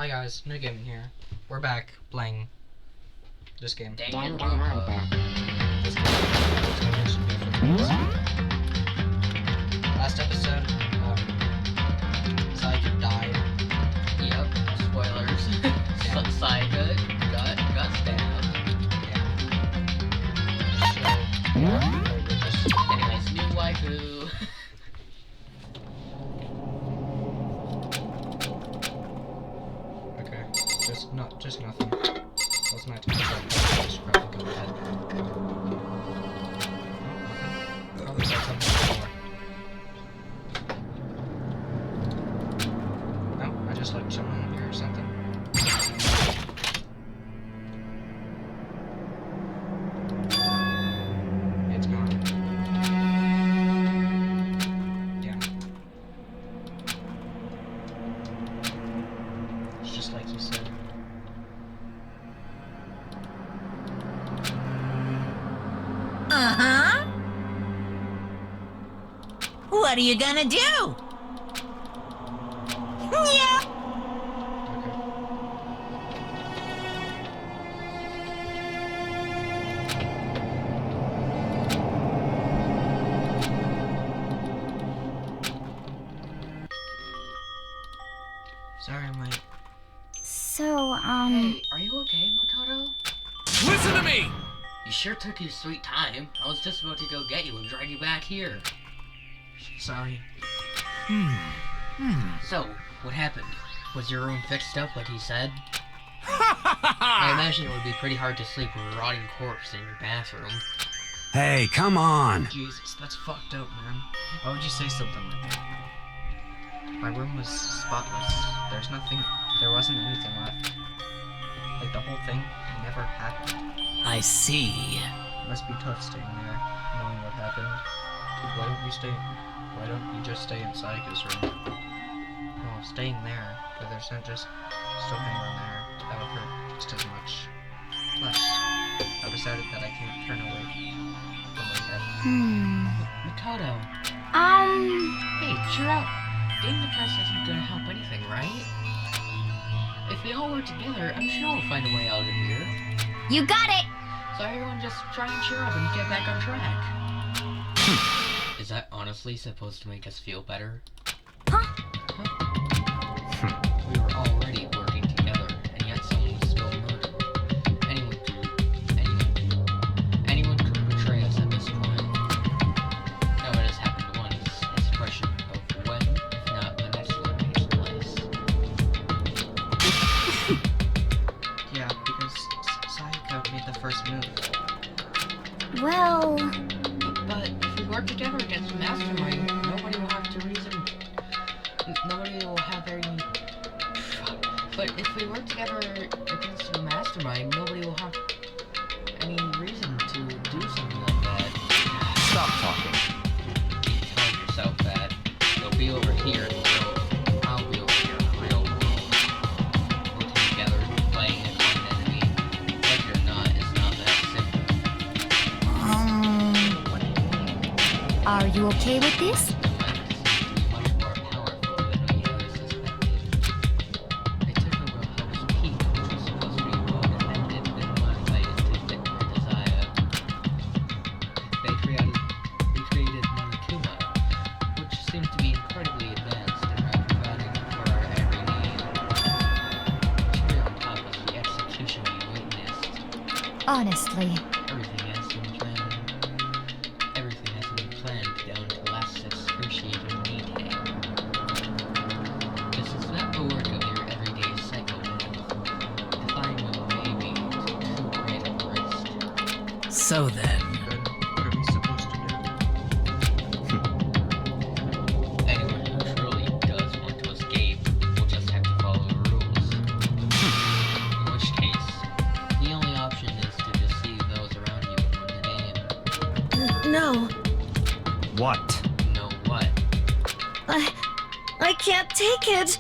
Hi guys, New Gaming here. We're back playing this game. Danganranpa. This game should be for kids. Last episode, Saika died. Yep, spoilers. Yeah. Saika got stabbed. Yeah. Anyways, new waifu. Okay, just nothing. That's my time. Just probably go ahead. Probably said something before. No, I just looked someone here or something. It's gone. Yeah. It's just like you said. Uh-huh. What are you gonna do? Yeah. Sorry, I'm late. So, Hey, are you okay, Makoto? Listen to me! You sure took your sweet time. I was just about to go get you and drag you back here. Sorry. So, what happened? Was your room fixed up like he said? I imagine it would be pretty hard to sleep with a rotting corpse in your bathroom. Hey, come on! Jesus, that's fucked up, man. Why would you say something like that? My room was spotless. There wasn't anything left. Like, the whole thing never happened. I see. It must be tough staying there, knowing what happened. Why don't you just stay in Saika's room? Well, staying there, but there's not just still hang on there. That would hurt just as much. Plus, I decided that I can't turn away from my head. Makoto, hey, cheer up. Being depressed isn't gonna help anything, right? If we all work together, I'm sure we'll find a way out of here. you got it! So everyone just try and cheer up and get back on track. Is that honestly supposed to make us feel better? Huh? We were already working together, and yet someone was still murdered. Anyone could betray us at this point. Now it has happened once. It's a question of when, if not the next one takes place. Yeah, because Saika made the first move. Well, But if we work together against the mastermind, nobody will have to reason. Nobody will have any. But if we work together against the mastermind, nobody will have any reason to do something like that. Stop talking. Keep telling yourself that. They'll be over here in the real. I'll be over here in the real world. Working together, fighting a common enemy. Like it or not, it's not that simple. What do you mean? are you okay with this? The virus seems to be much more powerful than we ever suspected. They took over a host peak, which was supposed to be more defended and modified it to fit their desire. They created Monokuma, which seems to be incredibly advanced and providing for our every need. Cherry on top was the execution we witnessed. Honestly, Everything has been planned. Everything has been planned down to last excruciating detail. This is not the work of your everyday psychopath. Defying will maybe too great a risk. So then, Good. What are we supposed to do? Anyone who truly does want to escape will just have to follow the rules. In which case, the only option is to deceive those around you and win the game. no, What? Know what? I can't take it.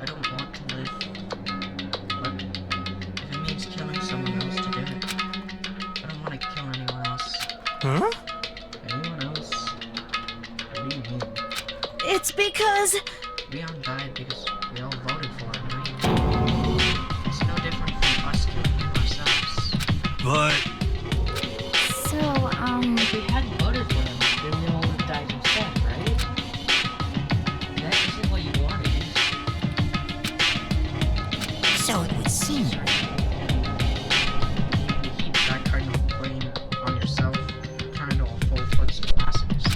I don't want to live. But if it means killing someone else to do it, I don't want to kill anyone else. Huh? Anyone else? What do you mean? It's because Leon died because we all voted for him, right? So it would seem. You keep that kind of blame on yourself, turn into a full-fledged masochist.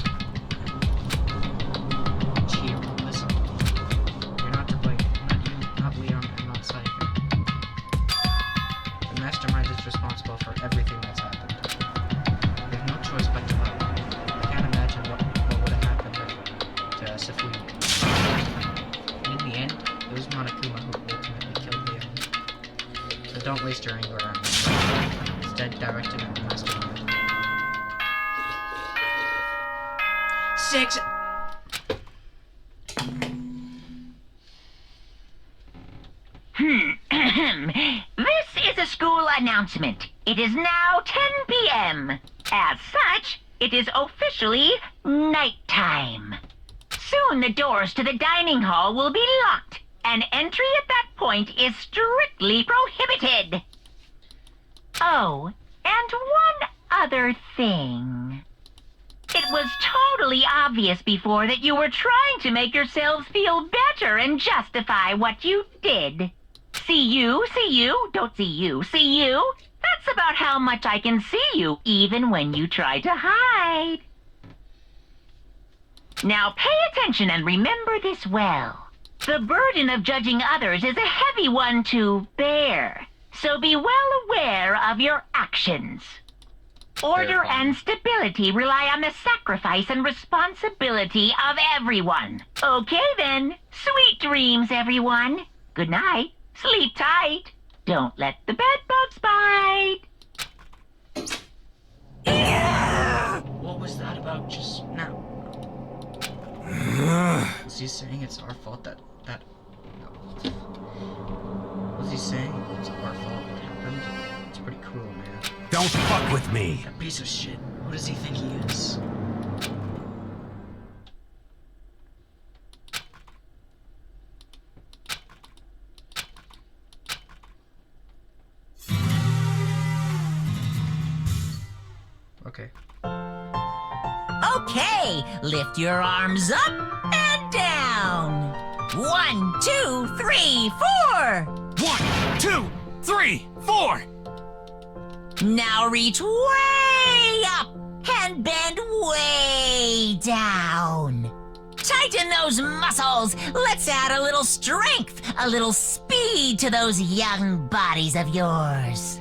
Cheer, listen. You're not to blame. Not you, not Leon, and not Psyche. The mastermind is responsible for everything that's happened. We have no choice but to help. I can't imagine what would have happened to us if we... In the end, it was Monokuma who ultimately killed Leon. So don't waste your anger on him. Instead, direct it at the mastermind. 6! This is a school announcement. It is now 10 p.m. As such, it is officially nighttime. Soon the doors to the dining hall will be locked, and entry at that point is strictly prohibited. Oh, and one other thing. It was totally obvious before that you were trying to make yourselves feel better and justify what you did. See you, don't see you, see you. That's about how much I can see you, even when you try to hide. Now pay attention and remember this well. The burden of judging others is a heavy one to bear, so be well aware of your actions. Order and stability rely on the sacrifice and responsibility of everyone. Okay then, sweet dreams, everyone. Good night. Sleep tight. Don't let the bedbugs bite. What was that about just now? Was he saying it's our fault that... No. Was he saying it's our fault that happened? It's pretty cruel, man. Don't fuck with me. That piece of shit. Who does he think he is? Okay. Okay, lift your arms up and down. 1, 2, 3, 4. 1, 2, 3, 4. Now reach way up and bend way down. Tighten those muscles. Let's add a little strength, a little speed to those young bodies of yours.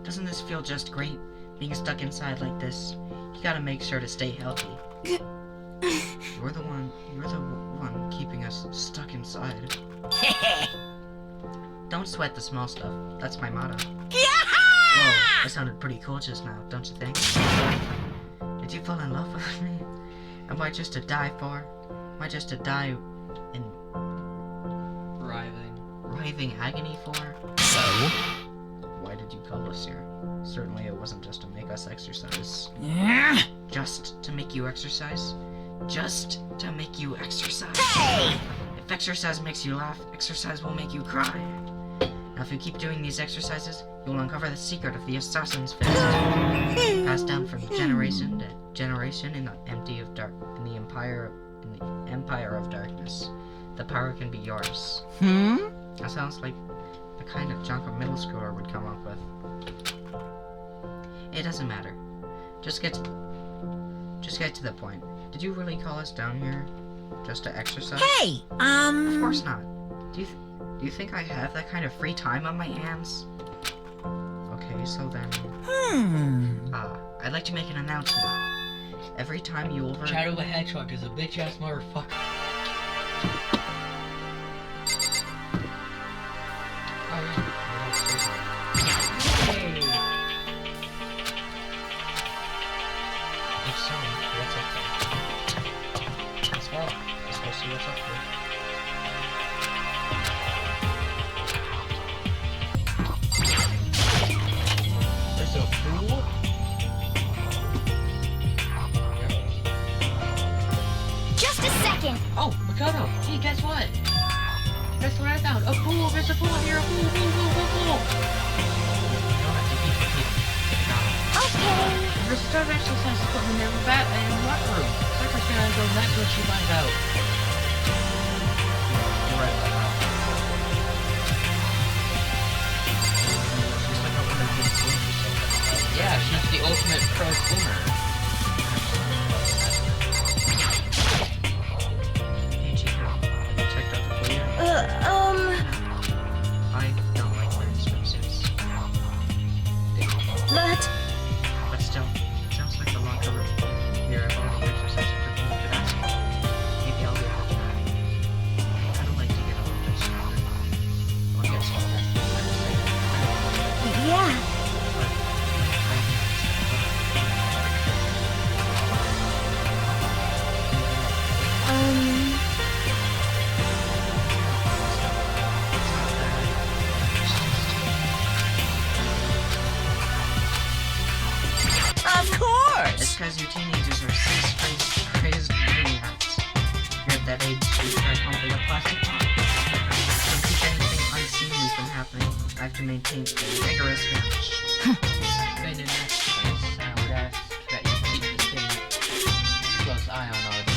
Doesn't this feel just great? Being stuck inside like this. You gotta make sure to stay healthy. You're the one keeping us stuck inside. Don't sweat the small stuff. That's my motto. Whoa, that sounded pretty cool just now, don't you think? Did you fall in love with me? Am I just to die for? Am I just to die in writhing agony for? So? Why did you call us here? Certainly it wasn't just to make us exercise. Just to make you exercise? Just to make you exercise. Hey! If exercise makes you laugh, exercise will make you cry. Now if you keep doing these exercises, you will uncover the secret of the assassin's fist. Passed down from generation to generation in the empire of darkness. The power can be yours. That sounds like the kind of junk a middle schooler would come up with. It doesn't matter. Just get to the point. Did you really call us down here just to exercise? Hey, Of course not. Do you think I have that kind of free time on my hands? Okay, so then... I'd like to make an announcement. Every time you Shadow the Hedgehog is a bitch-ass motherfucker. Oh, yeah. Hey! If so, what's up there? Let's go. Let's go see what's up there. There's a pool? Just a second. Oh, Makoto! Hey, guess what? Guess what I found? A pool! There's a pool here! A pool! Pool! Pool! Pool! Pool! You don't have to keep repeating. Okay. The start exercise equipment in the what room? Sucker's gonna go nuts when she finds out. You're right about that. She's like a really good swimmer, so Yeah, she's the ultimate pro swimmer. Hey, Chico, have you checked out the pool yet? I don't like wearing swimsuits. But still, it sounds like the locker room here of all the exercise equipment you could ask for. Maybe I'll give it a try. I don't like to get a little bit stronger. Or get smaller. I just say, Yeah. but I think it's not bad. It's just, Of course! it's because you teenagers are sex crazed maniacs. You're at that age to try pumping a plastic bomb. To keep anything unseemly from happening, I have to maintain a rigorous watch. Then in that case, I would ask that you keep the same close eye on all the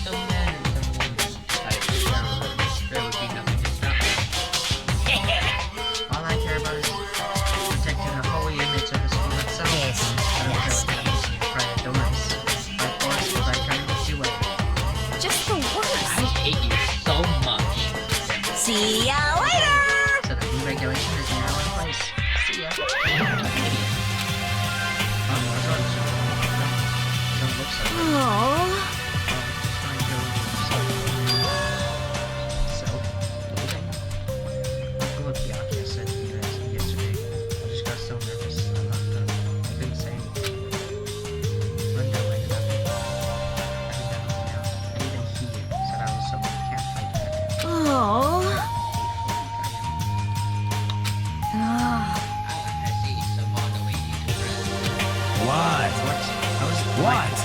some men and some women type there would be nothing to stop it. All I care about is protecting the holy image of the school itself. Yes, I don't yes. care what happens by doors, by force, or by courtesy way. Just the worst. I hate you so much. See ya later! So the new regulation is now in place. See ya. Oh, that's all it's doing. Don't look so good. Oh. Just trying to go so, Uncle Biaki said to me yesterday. I just got so nervous. I couldn't say anything. Mondo ended up having that on me now. And even he said I was someone who can't fight back. Oh. I see some on the way to rest. What? What? I was What?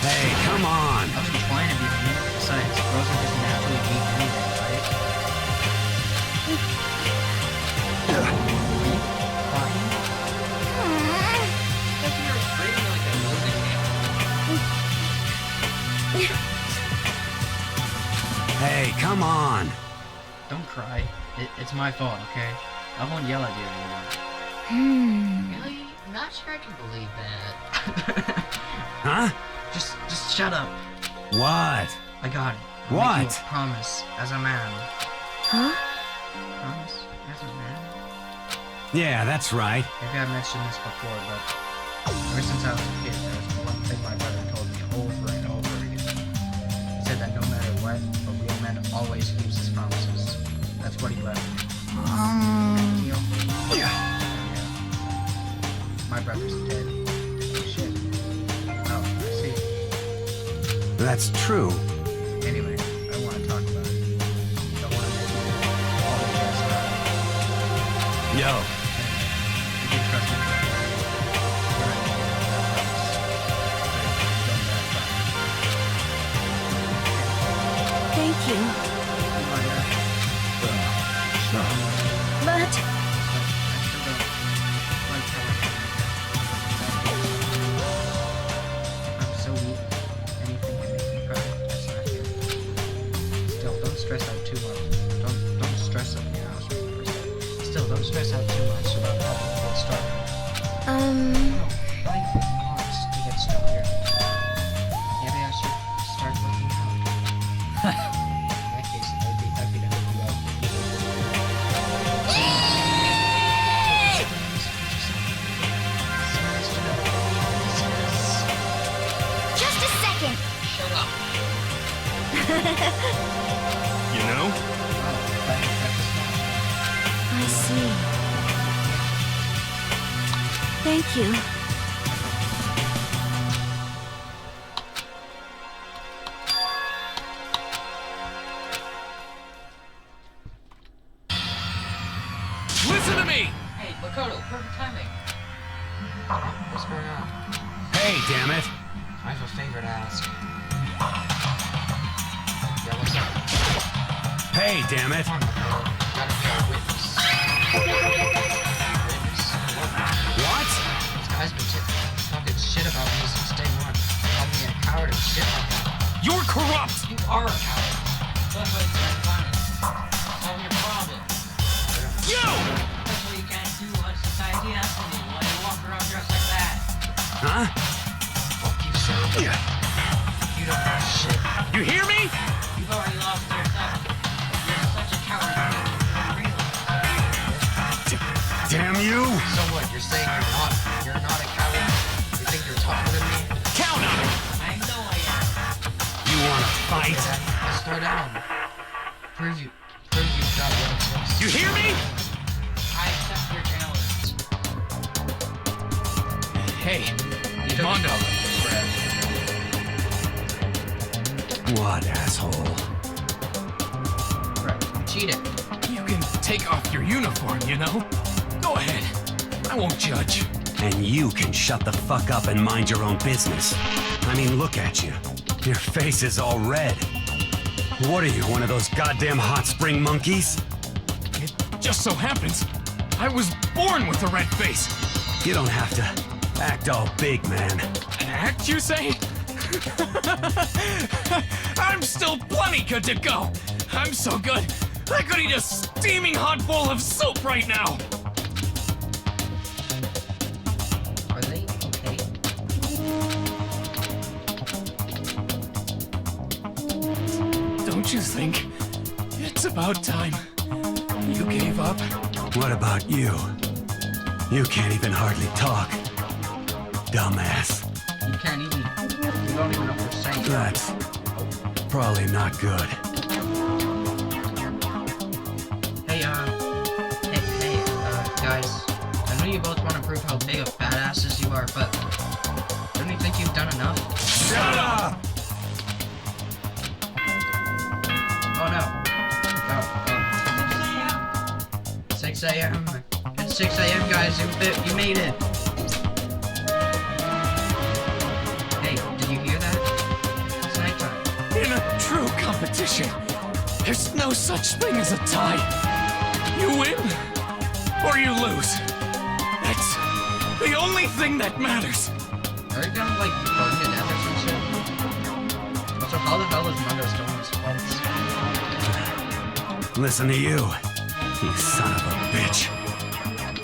Hey, come on. I wasn't trying to be mean. Besides, girls are just naturally weak anyway, right? Crying? Because you're screaming like a lunatic. Hey, come on. Don't cry. It's my fault, okay? I won't yell at you Really? Not sure I can believe that. anymore. Huh? Just shut up. What? I got it. I'll What? make you a promise as a man. Huh? Promise as a man? Yeah, that's right. Maybe I mentioned this before, but ever since I was a kid, there was one thing my brother told me over and over again. He said that no matter what, a real man always keeps his promises. That's what he left me. Deal? Yeah. Yeah. My brother's dead. Shit. Oh, I see. That's true. Anyway, I want to talk about it. Don't want to make you all the guys about it. Yo. You can trust me. But I won't make that promise. But Thank you. don't let that promise. But I still don't like how I feel like that. I'm so weak. Anything can make me cry. That's not good. Still, don't stress out too much. Don't stress out. Yeah, I was reading the first time. Still, don't stress out too much about having to get started. No, not even wants to get stronger. Maybe I should start working out. In that case, I would be happy to help you out. just a second. Shut up. You know? I see. Thank you. Listen to me! Hey, Makoto, perfect timing. What's going on? Hey, damn it. I have a favor to ask. Yeah, what's up? Hey, damn it. Come on, Makoto. Gotta be our witness. Witness? What? It's guy's been talking shit about me since day one. Called me a coward and shit like that. You're corrupt! You are a coward. That's why it's not funny. Solve your problem. You! That's why you can't do what society asks of you while you walk around dressed like that. Huh? Fuck you, sir. Yeah. You don't know shit. You hear me? You've already lost yourself. You're such a coward. You don't realize. Damn you! So what? You're saying you're not a coward? You think you're tougher than me? Count on it! I know I am. You wanna fight? Okay, then, let's slow down. Prove you've got what it takes. You hear me? I accept your challenge. Hey, You took Mondo. Brad, What, asshole? Brad, you cheated. You can take off your uniform, you know? Go ahead. I won't judge. And you can shut the fuck up and mind your own business. I mean, look at you. Your face is all red. What are you, one of those goddamn hot spring monkeys? It just so happens I was born with a red face. You don't have to act all big, man. Act, you say? I'm still plenty good to go. I'm so good, I could eat a steaming hot bowl of soup right now. Are they okay? Don't you think it's about time you gave up? What about you? You can't even hardly talk. Dumbass. You can't even. You don't even know what you're saying. That's probably not good. Hey, guys. I know you both want to prove how big of badasses you are, but don't you think you've done enough? Shut up! Oh no. 6 a.m. It's 6 a.m. guys, you made it. Hey, did you hear that? It's nighttime. In a true competition, there's no such thing as a tie. You win, or you lose. That's the only thing that matters. Are you gonna, like, burn to death or some shit? Also, how the hell is Mondo still on his pulse? Listen to you, you son of a bitch.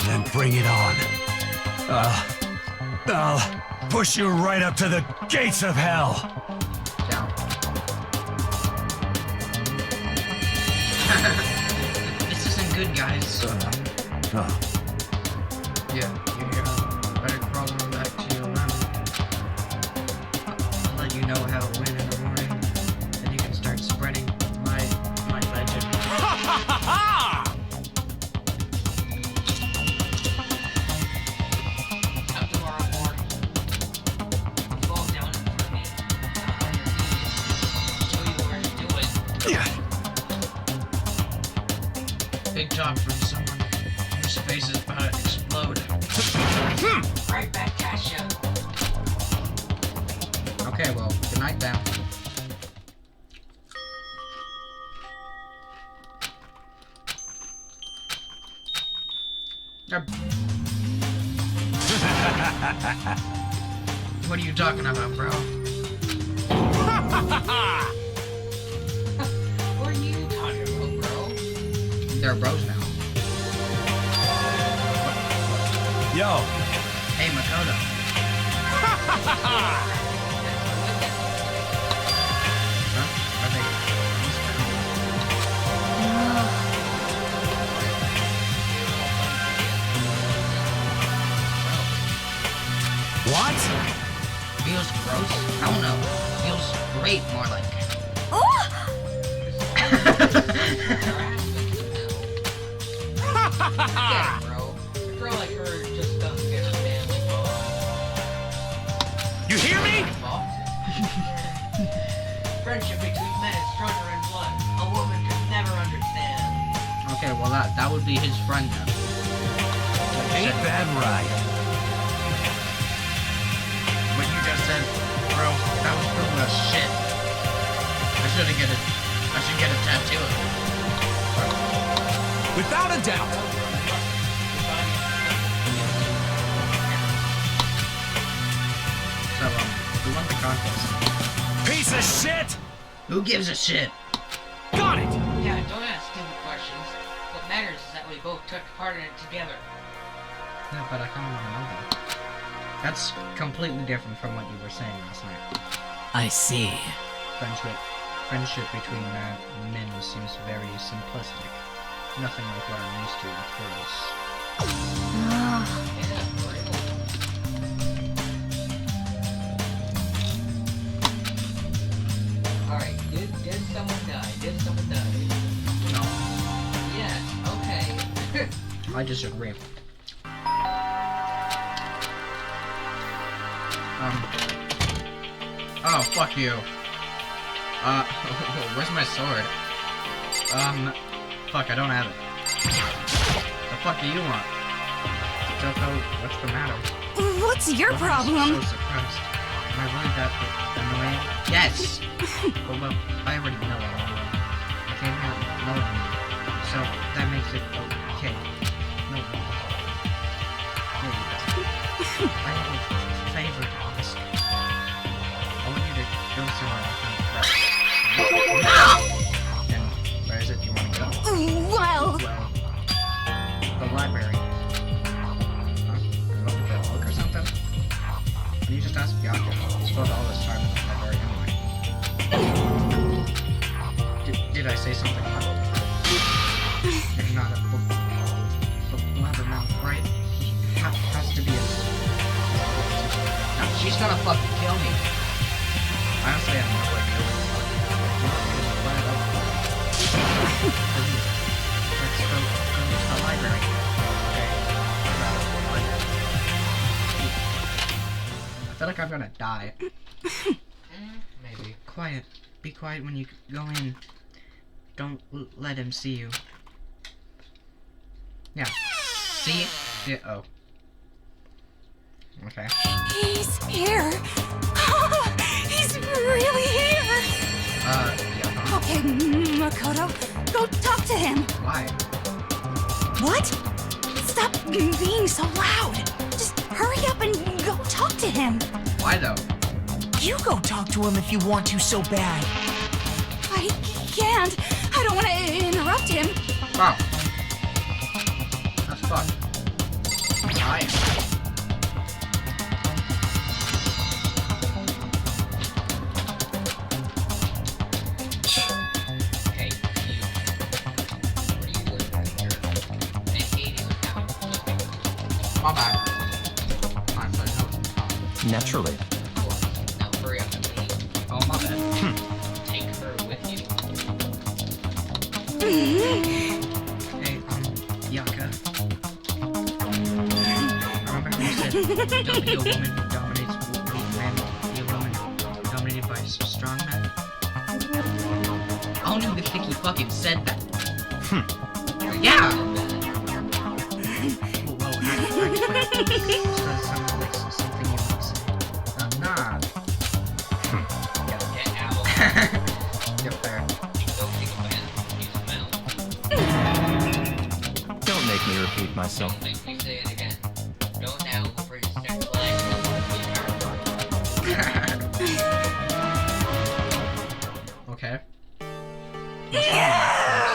Then bring it on. I'll push you right up to the gates of hell. Down. This isn't good, guys. Oh, Yeah, you hear me? Better crawl on back to your room. I'll let you know how to win in the morning. Then you can start spreading my legend. Ha ha ha ha! Come tomorrow morning. Fall down in front of me. On your knees. Show you where to do it. Yeah. Big talk from someone whose face is about to explode. Right back, Tasha. Okay, well, good night then. What are you talking about, bro? What are you talking about, bro? They're bros now. yo, Hey, Makoto. Huh? Are they what? feels gross? I don't know. Feels great, more like. Yeah, bro. A girl like her just doesn't get a manly bone. You hear me? Friendship between men is stronger in blood. A woman could never understand. Okay, well that would be his friend then. Ain't that right? What you just said, bro, that was proven as shit. I should get a tattoo of it. Without a doubt. Who won the contest? Piece of shit! Who gives a shit? Got it! Yeah, don't ask stupid questions. What matters is that we both took part in it together. Yeah, but I kind of want to know that. That's completely different from what you were saying last night. I see. Friendship between men seems very simplistic. Nothing like what I'm used to with girls. Ah, Yeah, for real. Alright, did someone die? Did someone die? No, Yes, okay. I disagree. Oh, fuck you. Where's my sword? Fuck, I don't have it. The fuck do you want? Joko, what's the matter? what's your Why are you problem? so surprised? Am I really that annoying? Yes! well, I already know all along. I came here knowing you. So, that makes it okay. No. Maybe that's I have a favor to ask. I want you to go somewhere I can And where is it you want to go? Well, Well, the library. Huh? You look at that book or something? You just ask Bianca. You spent all this time in the library anyway. Did I say something wrong? You're not a book blabbermouth, right? He has to be a... No, she's gonna fucking kill me. Honestly, I have no idea what the fuck. Let it up. Let's go to the library. Okay. I feel like I'm gonna die. Maybe. Quiet. Be quiet when you go in. Don't let him see you. Yeah. See? Yeah. Oh. Okay. he's here. He's really here. Yeah. Okay, Makoto, go talk to him. Why? What? Stop being so loud. Just hurry up and go talk to him. Why though? You go talk to him if you want to so bad. I can't. I don't want to interrupt him. Wow. That's fun. Hi. Hey, you. What are you doing back here? And Hades is having My bad. I'm sorry. Naturally. Of course. Now hurry up and leave. Oh, my bad. Take her with you. Hey, Yaka. Remember how you said, don't be a woman who dominates men, be a woman dominated by strong men? I don't even think he fucking said that. Yeah! Well, actually, this does sound like something you would say. Nah. Get out. You're fair. Don't take a bath. You smell. Don't make me repeat myself. Don't make me say it again. Go now for your sex life. Okay.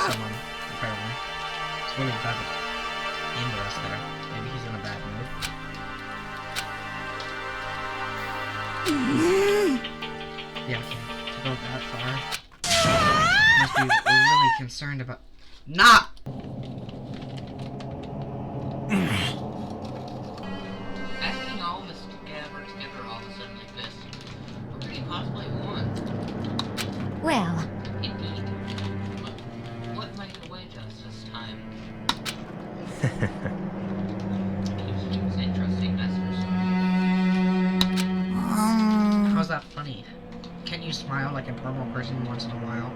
Someone, apparently. It's really bad indoors there. Maybe he's in a bad mood. Yeah, to go that far. Must be really concerned about... Nah! Asking all of us to gather together all of a sudden like this. We're pretty possibly one. Well, Indeed. What might await us this time? Seems interesting, that's for sure. How's that funny? Can't you smile like a normal person once in a while?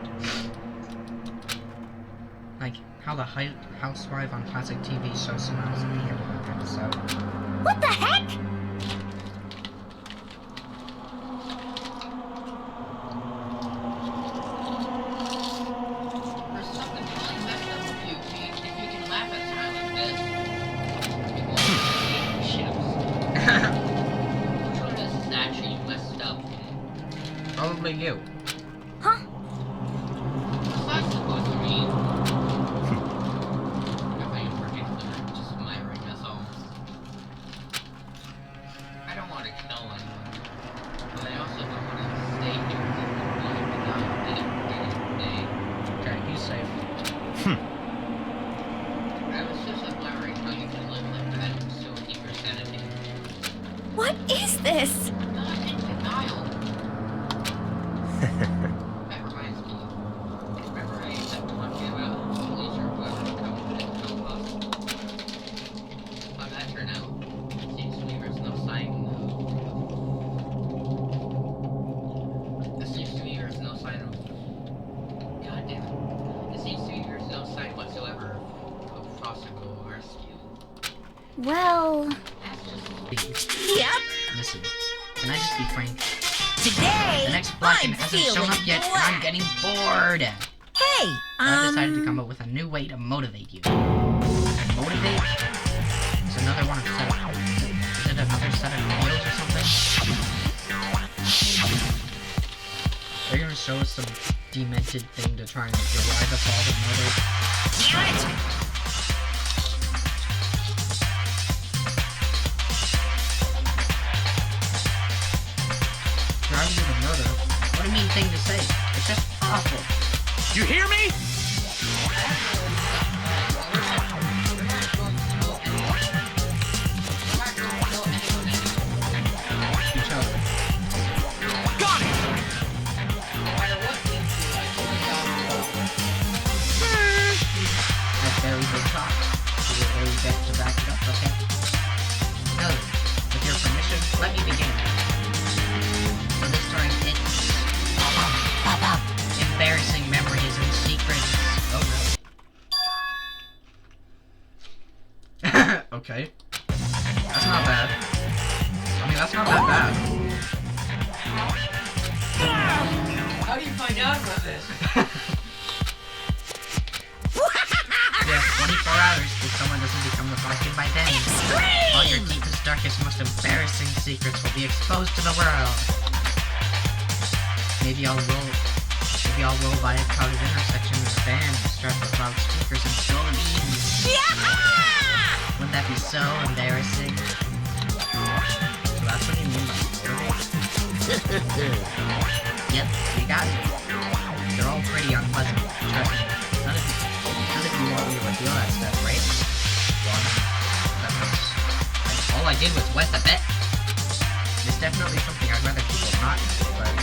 Like how the housewife on classic TV show smiles at the end of an episode. what the heck? There's something really messed up with you, Pete. If you can laugh at a time like this, it won't be ships. Which one of this is actually messed up? Probably you. Huh? What's that supposed to mean? Nothing in particular, just admiring, that's all. I don't want to kill anyone, but I also don't want to stay here and Okay, he's safe. I was just admiring how you can live like that and still keep your sanity. What is this? Not in denial. That reminds me. Remember I used to talk to you about police or whoever to come and help us? How'd that turn out? Seems to me there's no sign. It seems to me there's no sign of. God damn it. It seems to me there's no sign whatsoever of possible rescue. Well, That's just. Yep. Listen, can I just be frank? Today, The next Blacken I'm hasn't shown feeling up yet, and I'm black. getting bored. Hey, I decided to come up with a new way to motivate you. And motivate is another one of set of... Is it another set of videos or something? They're gonna show us some demented thing to try and derive us all the murder. Damn it! Driving to the murder? What a mean thing to say. It's just awful. You hear me? Each other. Got it! That's very big talk. Do you really get to back it up, okay? No, with your permission, let me begin. So this time it's embarrassing memories and secrets. Oh no. Okay. That's not bad. I mean, that's not that bad. How do you find out about this? Yeah, 24 hours if someone doesn't become the Blacken by then. All your deepest, darkest, most embarrassing secrets will be exposed to the world. Maybe I'll roll by a crowded intersection with a van strapped with loudspeakers and spill the beans. Wouldn't that be so embarrassing? So that's what you mean by motivate? Yep, you got it. They're all pretty unpleasant. Trust me. None of you want me to reveal that stuff, right? Well, all I did was wet the bed. It's definitely something I'd rather people not know, but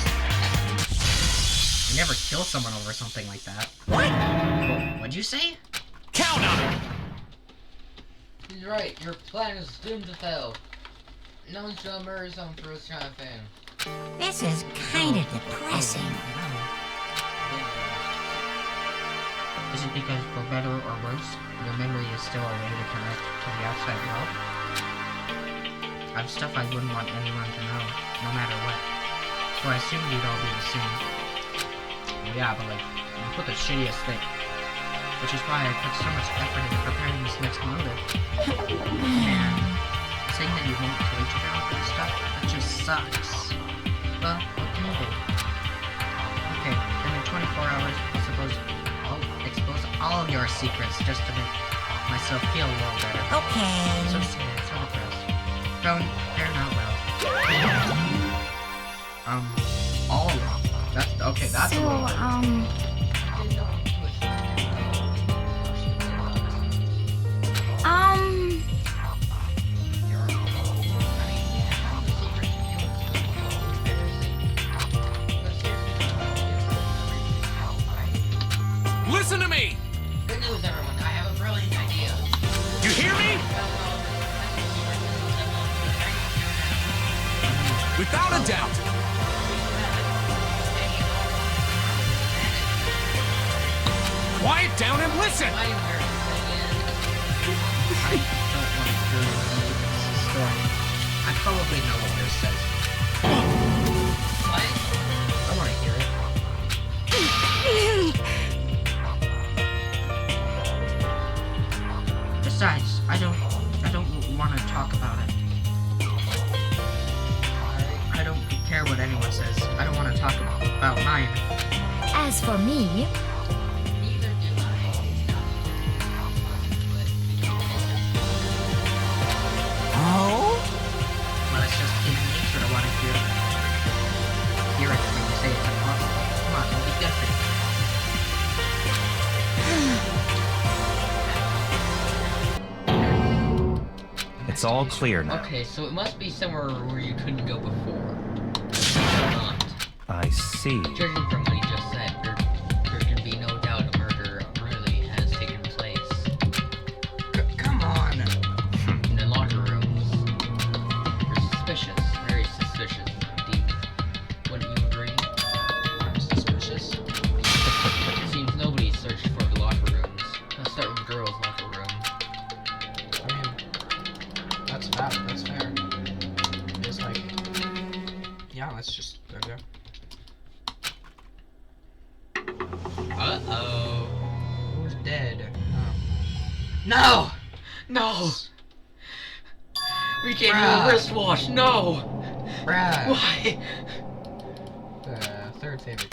you never kill someone over something like that. What? What'd you say? Count on it! He's right, your plan is doomed to fail. No one shall murder someone for his kind of fan. This is kind of depressing. Is it because, for better or worse, your memory is still a way to connect to the outside world? I've stuff I wouldn't want anyone to know, no matter what. So I assumed you'd all be the same. Well, yeah, but like, you put the shittiest thing. Which is why I put so much effort into preparing this next Mondo. Man, saying that you won't kill each other with this stuff, that just sucks. Well, what can you do? Okay, then in 24 hours, I suppose I'll expose all of your secrets just to make myself feel a little better. Okay. So sad, so depressed. Don't, they're not well. All of them. That's, okay, that's a little... Listen to me! Good news, everyone. I have a brilliant idea. You hear me? Without a doubt. Quiet down and listen! I don't want to hear this story. I probably know what this says. What? I want to hear it. Besides, I don't want to talk about it. I don't care what anyone says. I don't want to talk about mine. As for me, Neither do I. But we don't Oh? Well, it's just human nature to want to hear everything you say. It's impossible. Come on, it'll be good for you. It's all clear now. Okay, so it must be somewhere where you couldn't go before. Not. I see. Judging from what he just said, there can be no doubt a murder really has taken place Come on. in the locker rooms. You're suspicious, very suspicious indeed. Wouldn't you agree? I'm suspicious. It seems nobody searched for the locker rooms. Let's start with the girls' locker room. I mean, that's fair. It's like, yeah, let's just go. Uh-oh. Who's dead? No! No! We gave you Bruh. a wristwatch, no! Brad. Why? The third favorite.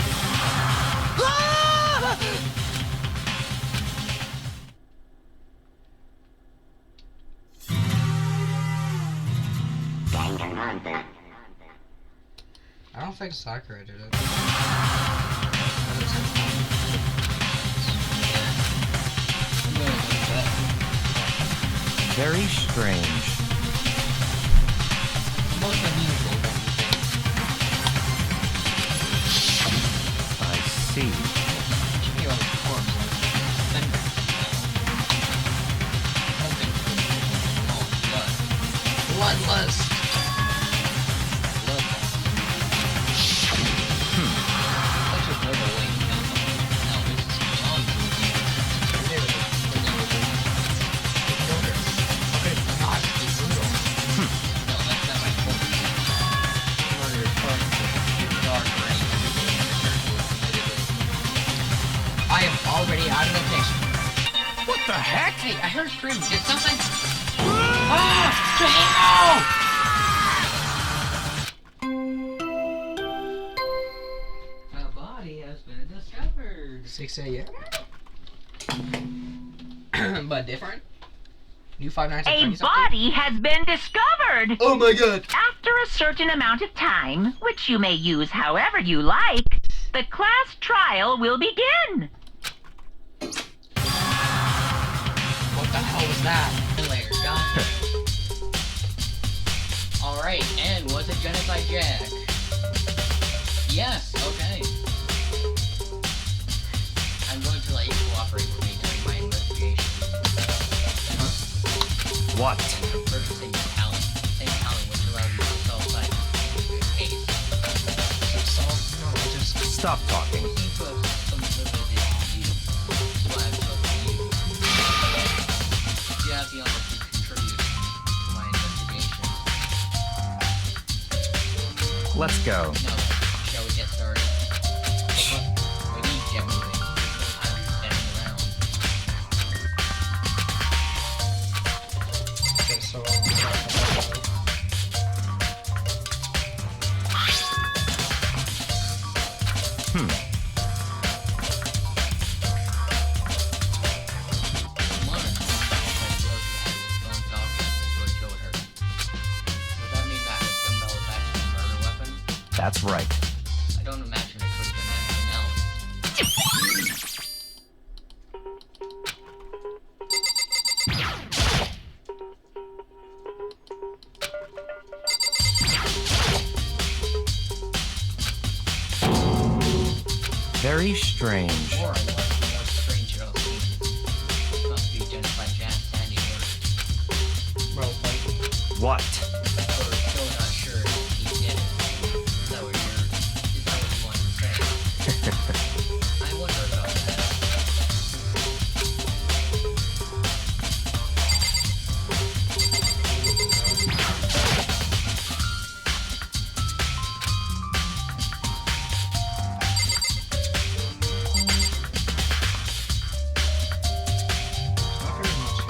Danganranpa. I don't think Sakura did it. Very strange. Most unusual, don't you think? I see. Should be on the corpse, like suspenders. Something for blood. Bloodlust. Such a brutal way to kill someone. No, this is beyond brutal. Okay, not be brutal. No, that's not my point. Murder is part of the dark reign. Everything in the church was committed it. I am already out of the picture. What the heck? Hey, I heard screams. Did something? Ah! A body has been discovered. 6 a.m. But different. New Five Nights at A Freddy's update. body has been discovered. Oh my god. After a certain amount of time, which you may use however you like, the class trial will begin. What the hell was that? Later, gotcha. Alright, and was it Genocide Jack? Yes, okay. I'm going to let you cooperate with me during my investigation. What? Purchasing talent. Same talent which allows you to sell sites. Case. No, I just. Stop talking. Seems to have some limited use. So I've chosen you. You have the honor to contribute to my investigation. Let's go. No, shall we get started? We need to get moving. There's no time standing around. Okay, so. Monarch has blown dog is what killed her. Does that mean that Dumbbell is actually a murder weapon? That's right. I don't imagine it could have been anything else. Very strange. Or I want more strange else. Must be Genocide Jack's handiwork. Well, like, What? We're still not sure if he did it. Is that what you want to say? I wonder about that. not very much.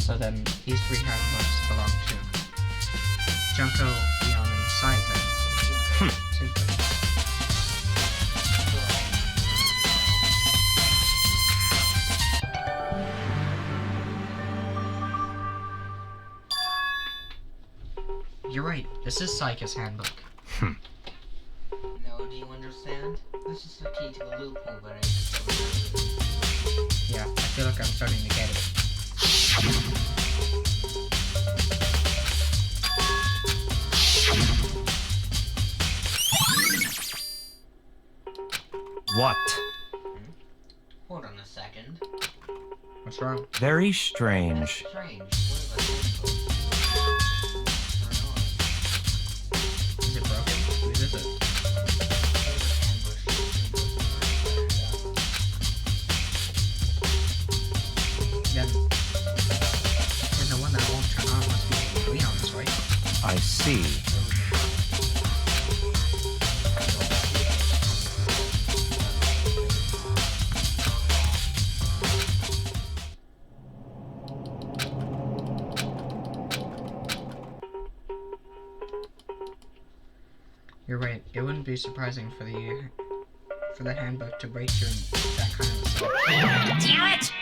So then these 3 handbooks belong to Junko, Leon, and Saika. Seems like You're right, this is Saika's handbook. No, do you understand? This is the key to the loophole that I discovered. Yeah, I feel like I'm starting to get it. What? Hold on a second. What's wrong? Very strange. Strange. What have I done? Is it broken? Whose is it? Then the one that won't turn on must be Leon's, right? I see. You're right. It wouldn't be surprising for the handbook to break during that kind of assault. Damn it!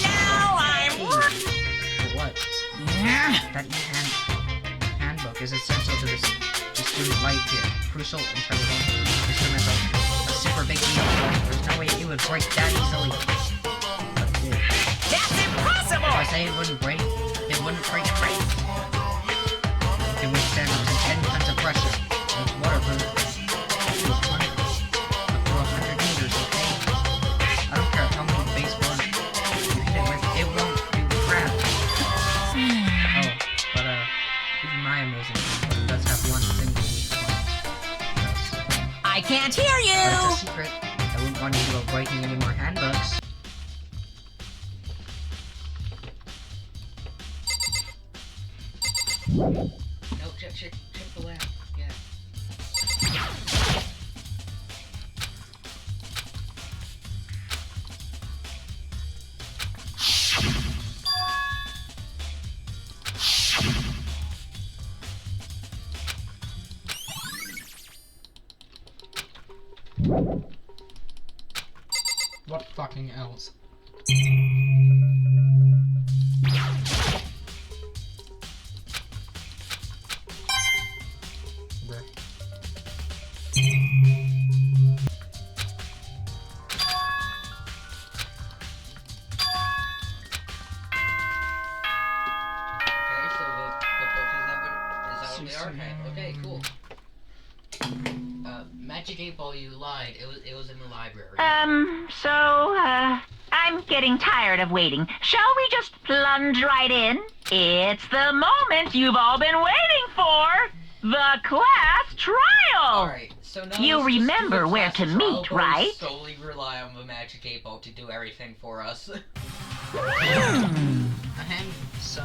Now I'm For what? That handbook is essential to the student life here. Crucial, integral, instrumental, a super big deal. There's no way it would break that easily. But it did. That's impossible! If I say it wouldn't break, it wouldn't break. It can withstand up to 10 tons of pressure. And it's waterproof. Up to 100 meters, okay? I don't care how many baseballs you hit it with, it won't do crap. Oh, but even my amazing handbook does have one single weak point. Yes. I can't hear But you! it's a secret. I wouldn't want you to go breaking any more handbooks. No, check the lab. Yeah. What fucking else? Bruh. Okay, so the book is out of the archive. Okay, cool. Magic 8 Ball, you lied. It was in the library. I'm getting tired of waiting. Shall we just plunge right in? It's the moment you've all been waiting for! The class trial! Alright, so now You let's just do remember the where class to trial, meet, but we right? solely rely on the Magic 8 Ball to do everything for us. So,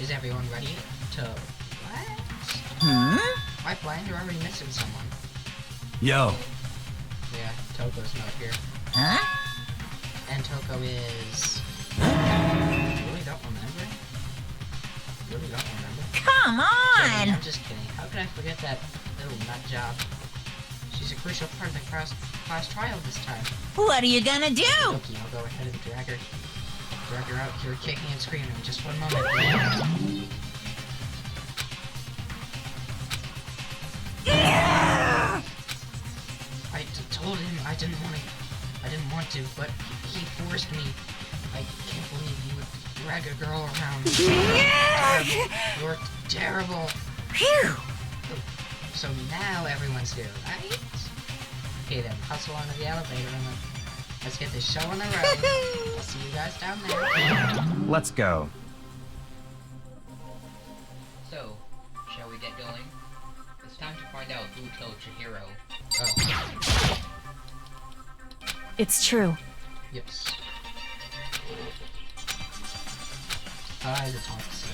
is everyone ready to... What? My blind, you're already missing someone. Yo, Yeah, Toko's not here. Huh? And Toko is... Really don't remember? Really don't remember? Come Jenny, on! I'm just kidding. How could I forget that little nut job? She's a crucial part of the class trial this time. What are you gonna do? Okay, I'll go ahead and drag her out here kicking and screaming. Just one moment, please. Told him I didn't want to, but he forced me. I can't believe you would drag a girl around. You're terrible. Phew! So now everyone's here, right? Okay then, hustle onto the elevator and let's get this show on the road. I'll see you guys down there. Let's go. So, shall we get going? It's time to find out who killed Chihiro. Oh, It's true. yes. Hi, the talks.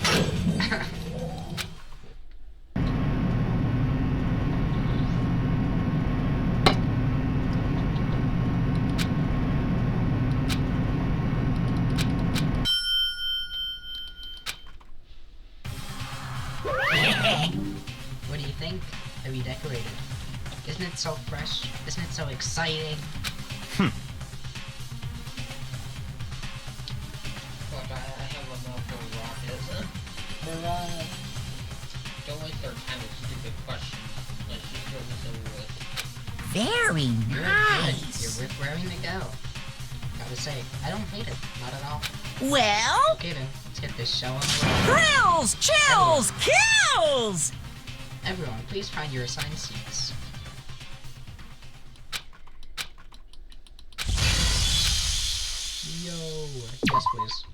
heavy decorated. Isn't it so fresh? Isn't it so exciting? Look, I have a more for rocket. Don't waste our time with stupid questions. Let's just get this over with. Very You're nice. good. You're raring to go. Gotta say, I don't hate it. Not at all. Well, Okay then, let's get this show on the road. thrills, chills, kills! Everyone, please find your assigned seats. Yo. Yes, please.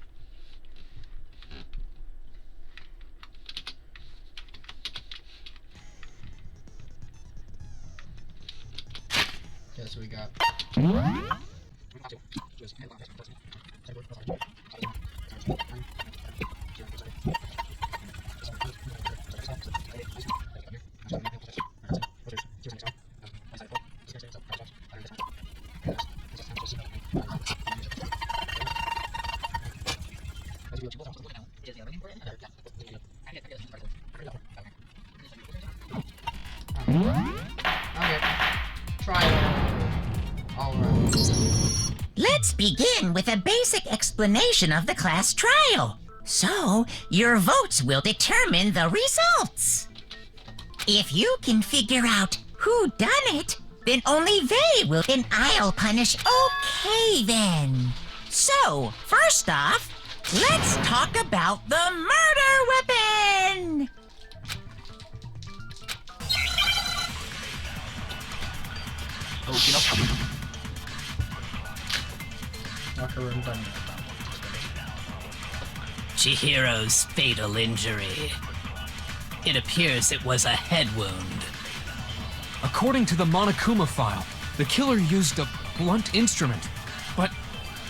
Guess we got. Okay. Trial. All around. Let's begin with a basic explanation of the class trial. So, your votes will determine the results. If you can figure out who done it, then only they will, then I'll punish. Okay then. So, first off, let's talk about the murder weapon. Locker room done. Chihiro's fatal injury. It appears it was a head wound. According to the Monokuma file, the killer used a blunt instrument. But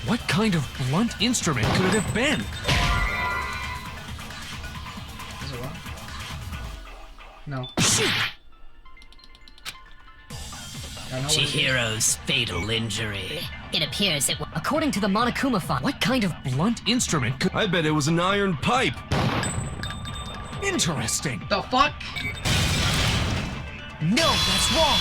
what kind of blunt instrument could it have been? Is it what? No. I know what it is. Chihiro's fatal injury. It appears it was. According to the Monokuma file, What kind of blunt instrument could... I bet it was an iron pipe. Interesting. The fuck? No, that's wrong.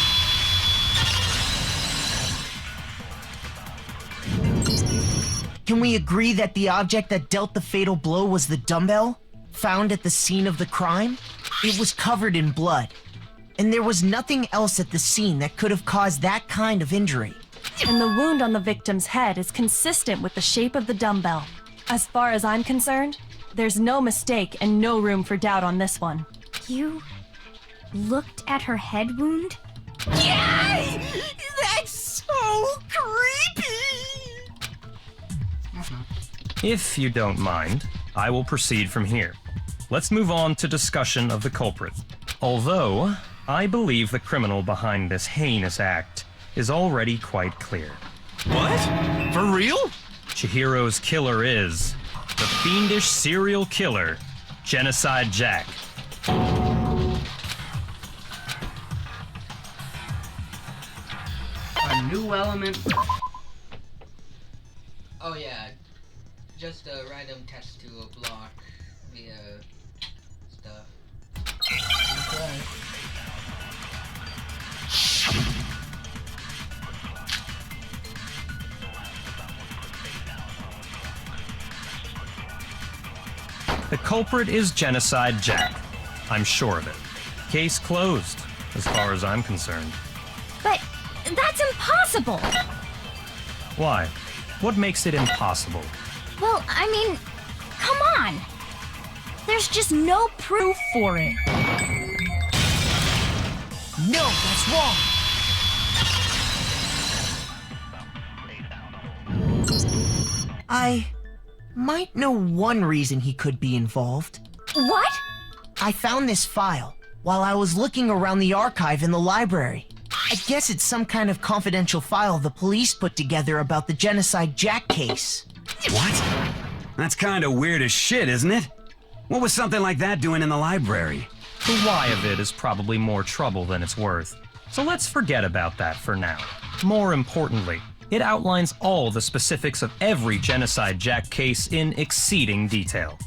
Can we agree that the object that dealt the fatal blow was the dumbbell found at the scene of the crime? It was covered in blood, and there was nothing else at the scene that could have caused that kind of injury. And the wound on the victim's head is consistent with the shape of the dumbbell. As far as I'm concerned, there's no mistake and no room for doubt on this one. You looked at her head wound? Yay! That's so creepy! If you don't mind, I will proceed from here. Let's move on to discussion of the culprit. Although, I believe the criminal behind this heinous act is already quite clear. What? For real? Chihiro's killer is the fiendish serial killer, Genocide Jack. A new element. Oh yeah, just a random text to a block via stuff. Okay. The culprit is Genocide Jack. I'm sure of it. Case closed, as far as I'm concerned. But that's impossible! Why? What makes it impossible? Well, I mean, come on! There's just no proof for it. No, that's wrong. I might know one reason he could be involved. What? I found this file while I was looking around the archive in the library. I guess it's some kind of confidential file the police put together about the Genocide Jack case. What? That's kind of weird as shit, isn't it? What was something like that doing in the library? The why of it is probably more trouble than it's worth. So let's forget about that for now. More importantly, it outlines all the specifics of every Genocide Jack case in exceeding detail.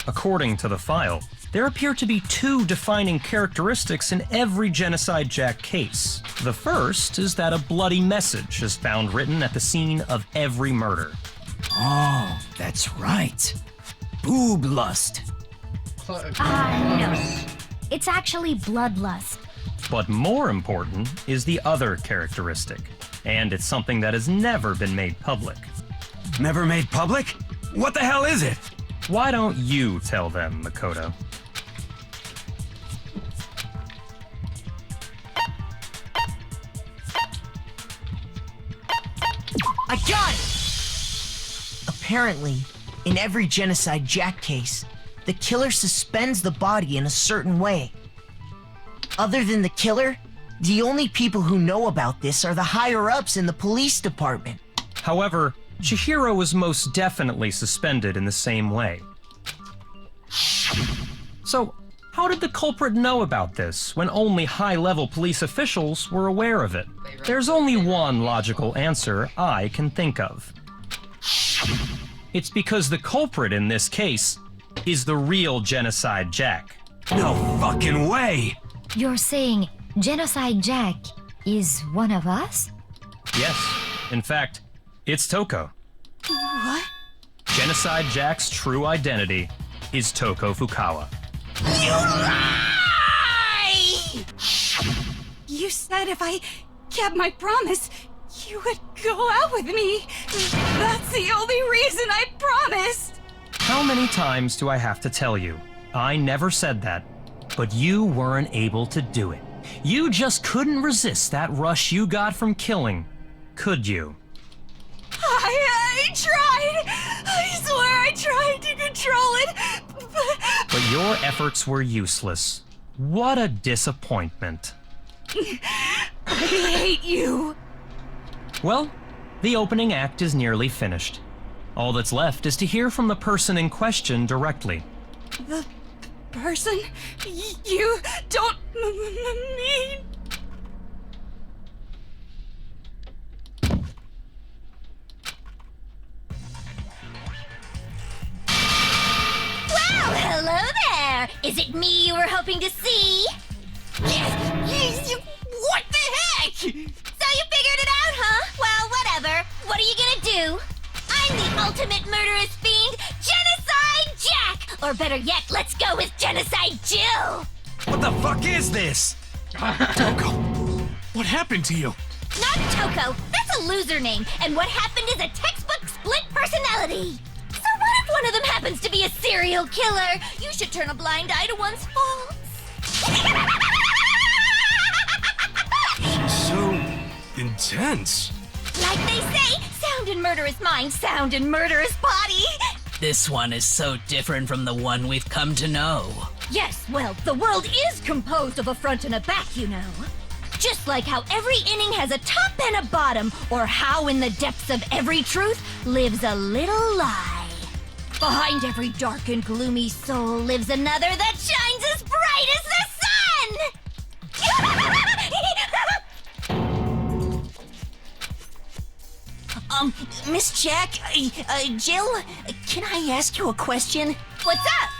According to the file, there appear to be two defining characteristics in every Genocide Jack case. The first is that a bloody message is found written at the scene of every murder. Oh, that's right. Boob lust. No. It's actually bloodlust. But more important is the other characteristic, and it's something that has never been made public. Never made public? What the hell is it? Why don't you tell them, Makoto? I got it! Apparently, in every Genocide Jack case, the killer suspends the body in a certain way. Other than the killer, the only people who know about this are the higher-ups in the police department. However, Chihiro was most definitely suspended in the same way. So, how did the culprit know about this when only high-level police officials were aware of it? There's only one logical answer I can think of. It's because the culprit in this case is the real Genocide Jack. No fucking way! You're saying Genocide Jack is one of us? Yes, in fact, it's Toko. What? Genocide Jack's true identity is Toko Fukawa. You lie! You said if I kept my promise, you would go out with me. That's the only reason I promised. How many times do I have to tell you? I never said that, but you weren't able to do it. You just couldn't resist that rush you got from killing, could you? I tried. I swear I tried to control it. But your efforts were useless. What a disappointment. I hate you. Well, the opening act is nearly finished. All that's left is to hear from the person in question directly. The person you don't mean. Well, hello there! Is it me you were hoping to see? What the heck? So you figured it out, huh? Well, whatever. What are you gonna do? I'm the ultimate murderous fiend, Genocide Jack! Or better yet, let's go with Genocide Jill! What the fuck is this? Toko, what happened to you? Not Toko! That's a loser name, and what happened is a textbook split personality! So what if one of them happens to be a serial killer? You should turn a blind eye to one's faults. So intense. Like they say, sound in murderous mind, sound in murderous body! This one is so different from the one we've come to know. Yes, well, the world is composed of a front and a back, you know. Just like how every inning has a top and a bottom, or how in the depths of every truth lives a little lie. Behind every dark and gloomy soul lives another that shines as bright as the sun! Miss Jack, Jill, can I ask you a question? What's up?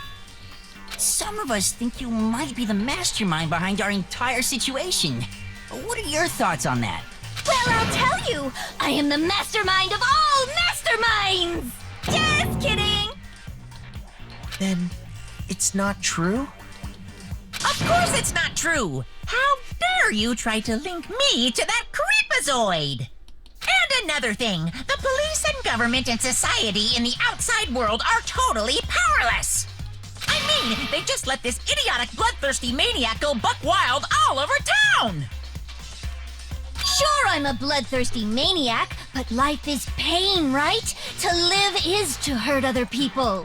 Some of us think you might be the mastermind behind our entire situation. What are your thoughts on that? Well, I'll tell you, I am the mastermind of all masterminds! Just kidding! Then, it's not true? Of course it's not true! How dare you try to link me to that creepazoid? And another thing, the police and government and society in the outside world are totally powerless! I mean, they just let this idiotic, bloodthirsty maniac go buck wild all over town! Sure, I'm a bloodthirsty maniac, but life is pain, right? To live is to hurt other people.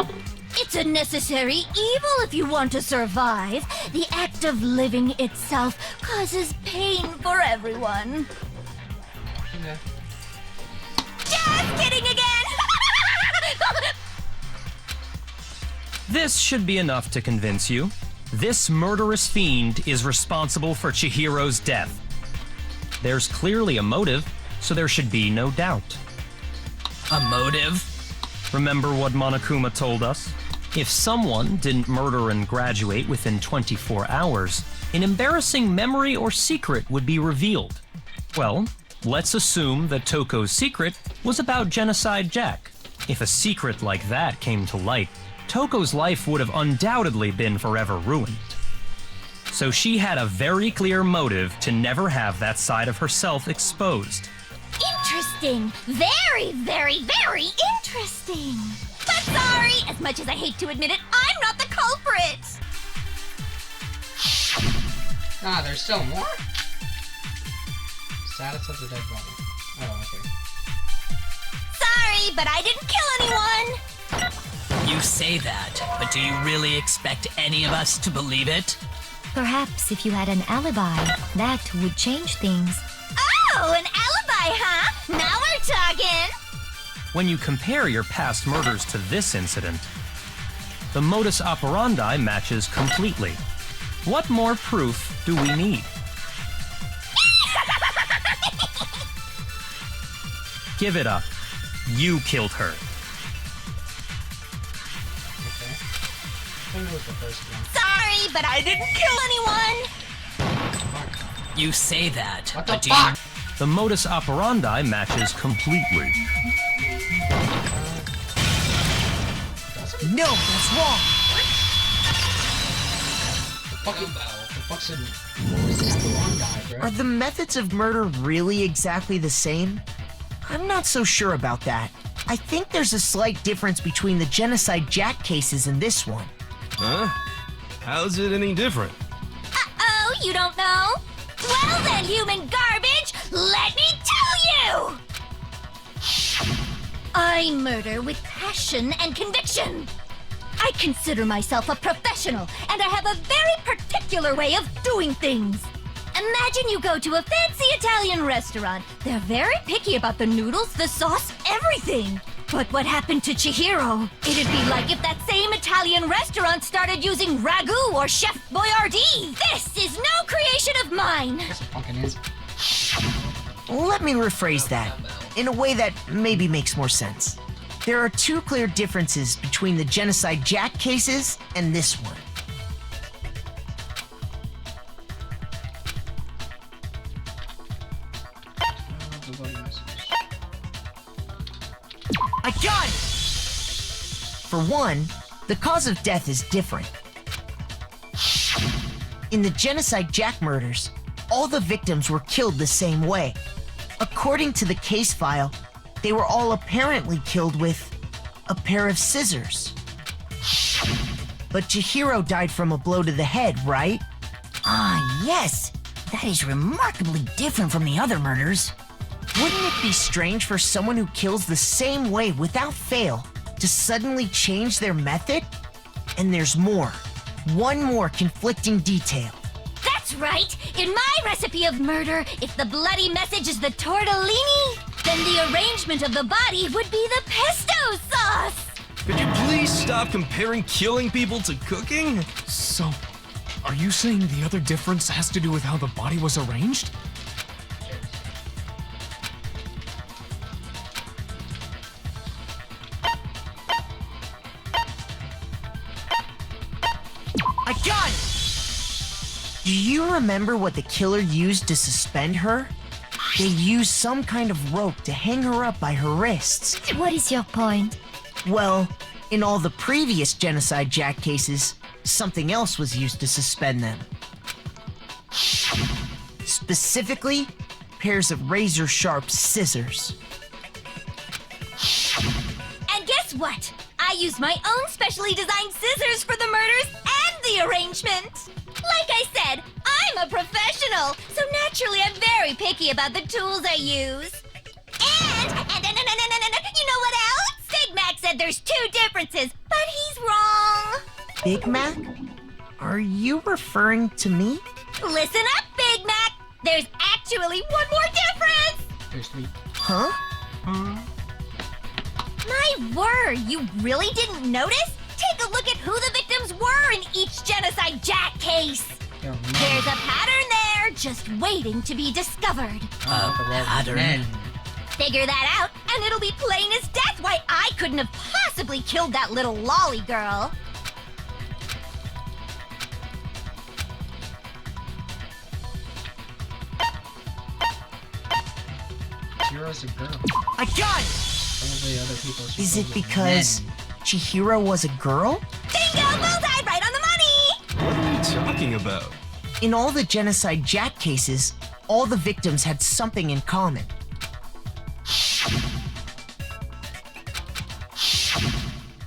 It's a necessary evil if you want to survive. The act of living itself causes pain for everyone. Okay. Just kidding again! This should be enough to convince you. This murderous fiend is responsible for Chihiro's death. There's clearly a motive, so there should be no doubt. A motive? Remember what Monokuma told us? If someone didn't murder and graduate within 24 hours, an embarrassing memory or secret would be revealed. Well, let's assume that Toko's secret was about Genocide Jack. If a secret like that came to light, Toko's life would have undoubtedly been forever ruined. So she had a very clear motive to never have that side of herself exposed. Interesting. Very, very, very interesting. But sorry, as much as I hate to admit it, I'm not the culprit. Ah, there's still more? Status of the dead body. Oh, okay. Sorry, but I didn't kill anyone. You say that, but do you really expect any of us to believe it? Perhaps if you had an alibi, that would change things. Oh, an alibi, huh? Now we're talking. When you compare your past murders to this incident, the modus operandi matches completely. What more proof do we need? Give it up. You killed her. Okay. I think it was the first one. Sorry, but I didn't kill anyone. You say that, What the but do fuck? The modus operandi matches completely. No, that's wrong. The fuck's in... That's the wrong guy, bro. Are the methods of murder really exactly the same? I'm not so sure about that. I think there's a slight difference between the Genocide Jack cases and this one. Huh? How's it any different? Uh-oh, you don't know? Well then, human garbage, let me tell you! I murder with passion and conviction. I consider myself a professional, and I have a very particular way of doing things. Imagine you go to a fancy Italian restaurant. They're very picky about the noodles, the sauce, everything. But what happened to Chihiro? It'd be like if that same Italian restaurant started using ragu or Chef Boyardee. This is no creation of mine. Yes, it fucking is. Let me rephrase that in a way that maybe makes more sense. There are two clear differences between the Genocide Jack cases and this one. I got it! For one, the cause of death is different. In the Genocide Jack murders, all the victims were killed the same way. According to the case file, they were all apparently killed with a pair of scissors. But Chihiro died from a blow to the head, right? Ah, yes. That is remarkably different from the other murders. Wouldn't it be strange for someone who kills the same way without fail to suddenly change their method? And there's more. One more conflicting detail. That's right! In my recipe of murder, if the bloody message is the tortellini, then the arrangement of the body would be the pesto sauce! Could you please stop comparing killing people to cooking? So, are you saying the other difference has to do with how the body was arranged? I got it! Do you remember what the killer used to suspend her? They used some kind of rope to hang her up by her wrists. What is your point? Well, in all the previous Genocide Jack cases, something else was used to suspend them. Specifically, pairs of razor-sharp scissors. And guess what? I used my own specially designed scissors for the murders and the arrangement. Like I said, I'm a professional, so naturally I'm very picky about the tools I use. And you know what else? Big Mac said there's two differences, but he's wrong. Big Mac? Are you referring to me? Listen up, Big Mac. There's actually one more difference. There's three. Huh? My word, you really didn't notice? Take a look at who the victims were in each Genocide Jack case. There's a pattern there, just waiting to be discovered. Pattern. Figure that out, and it'll be plain as death why I couldn't have possibly killed that little lolly girl. Chihiro's a girl. I got it! Probably other people. Is it because Chihiro was a girl? Bingo! Bullseye! Right on the money! What are you talking about? In all the Genocide Jack cases, all the victims had something in common.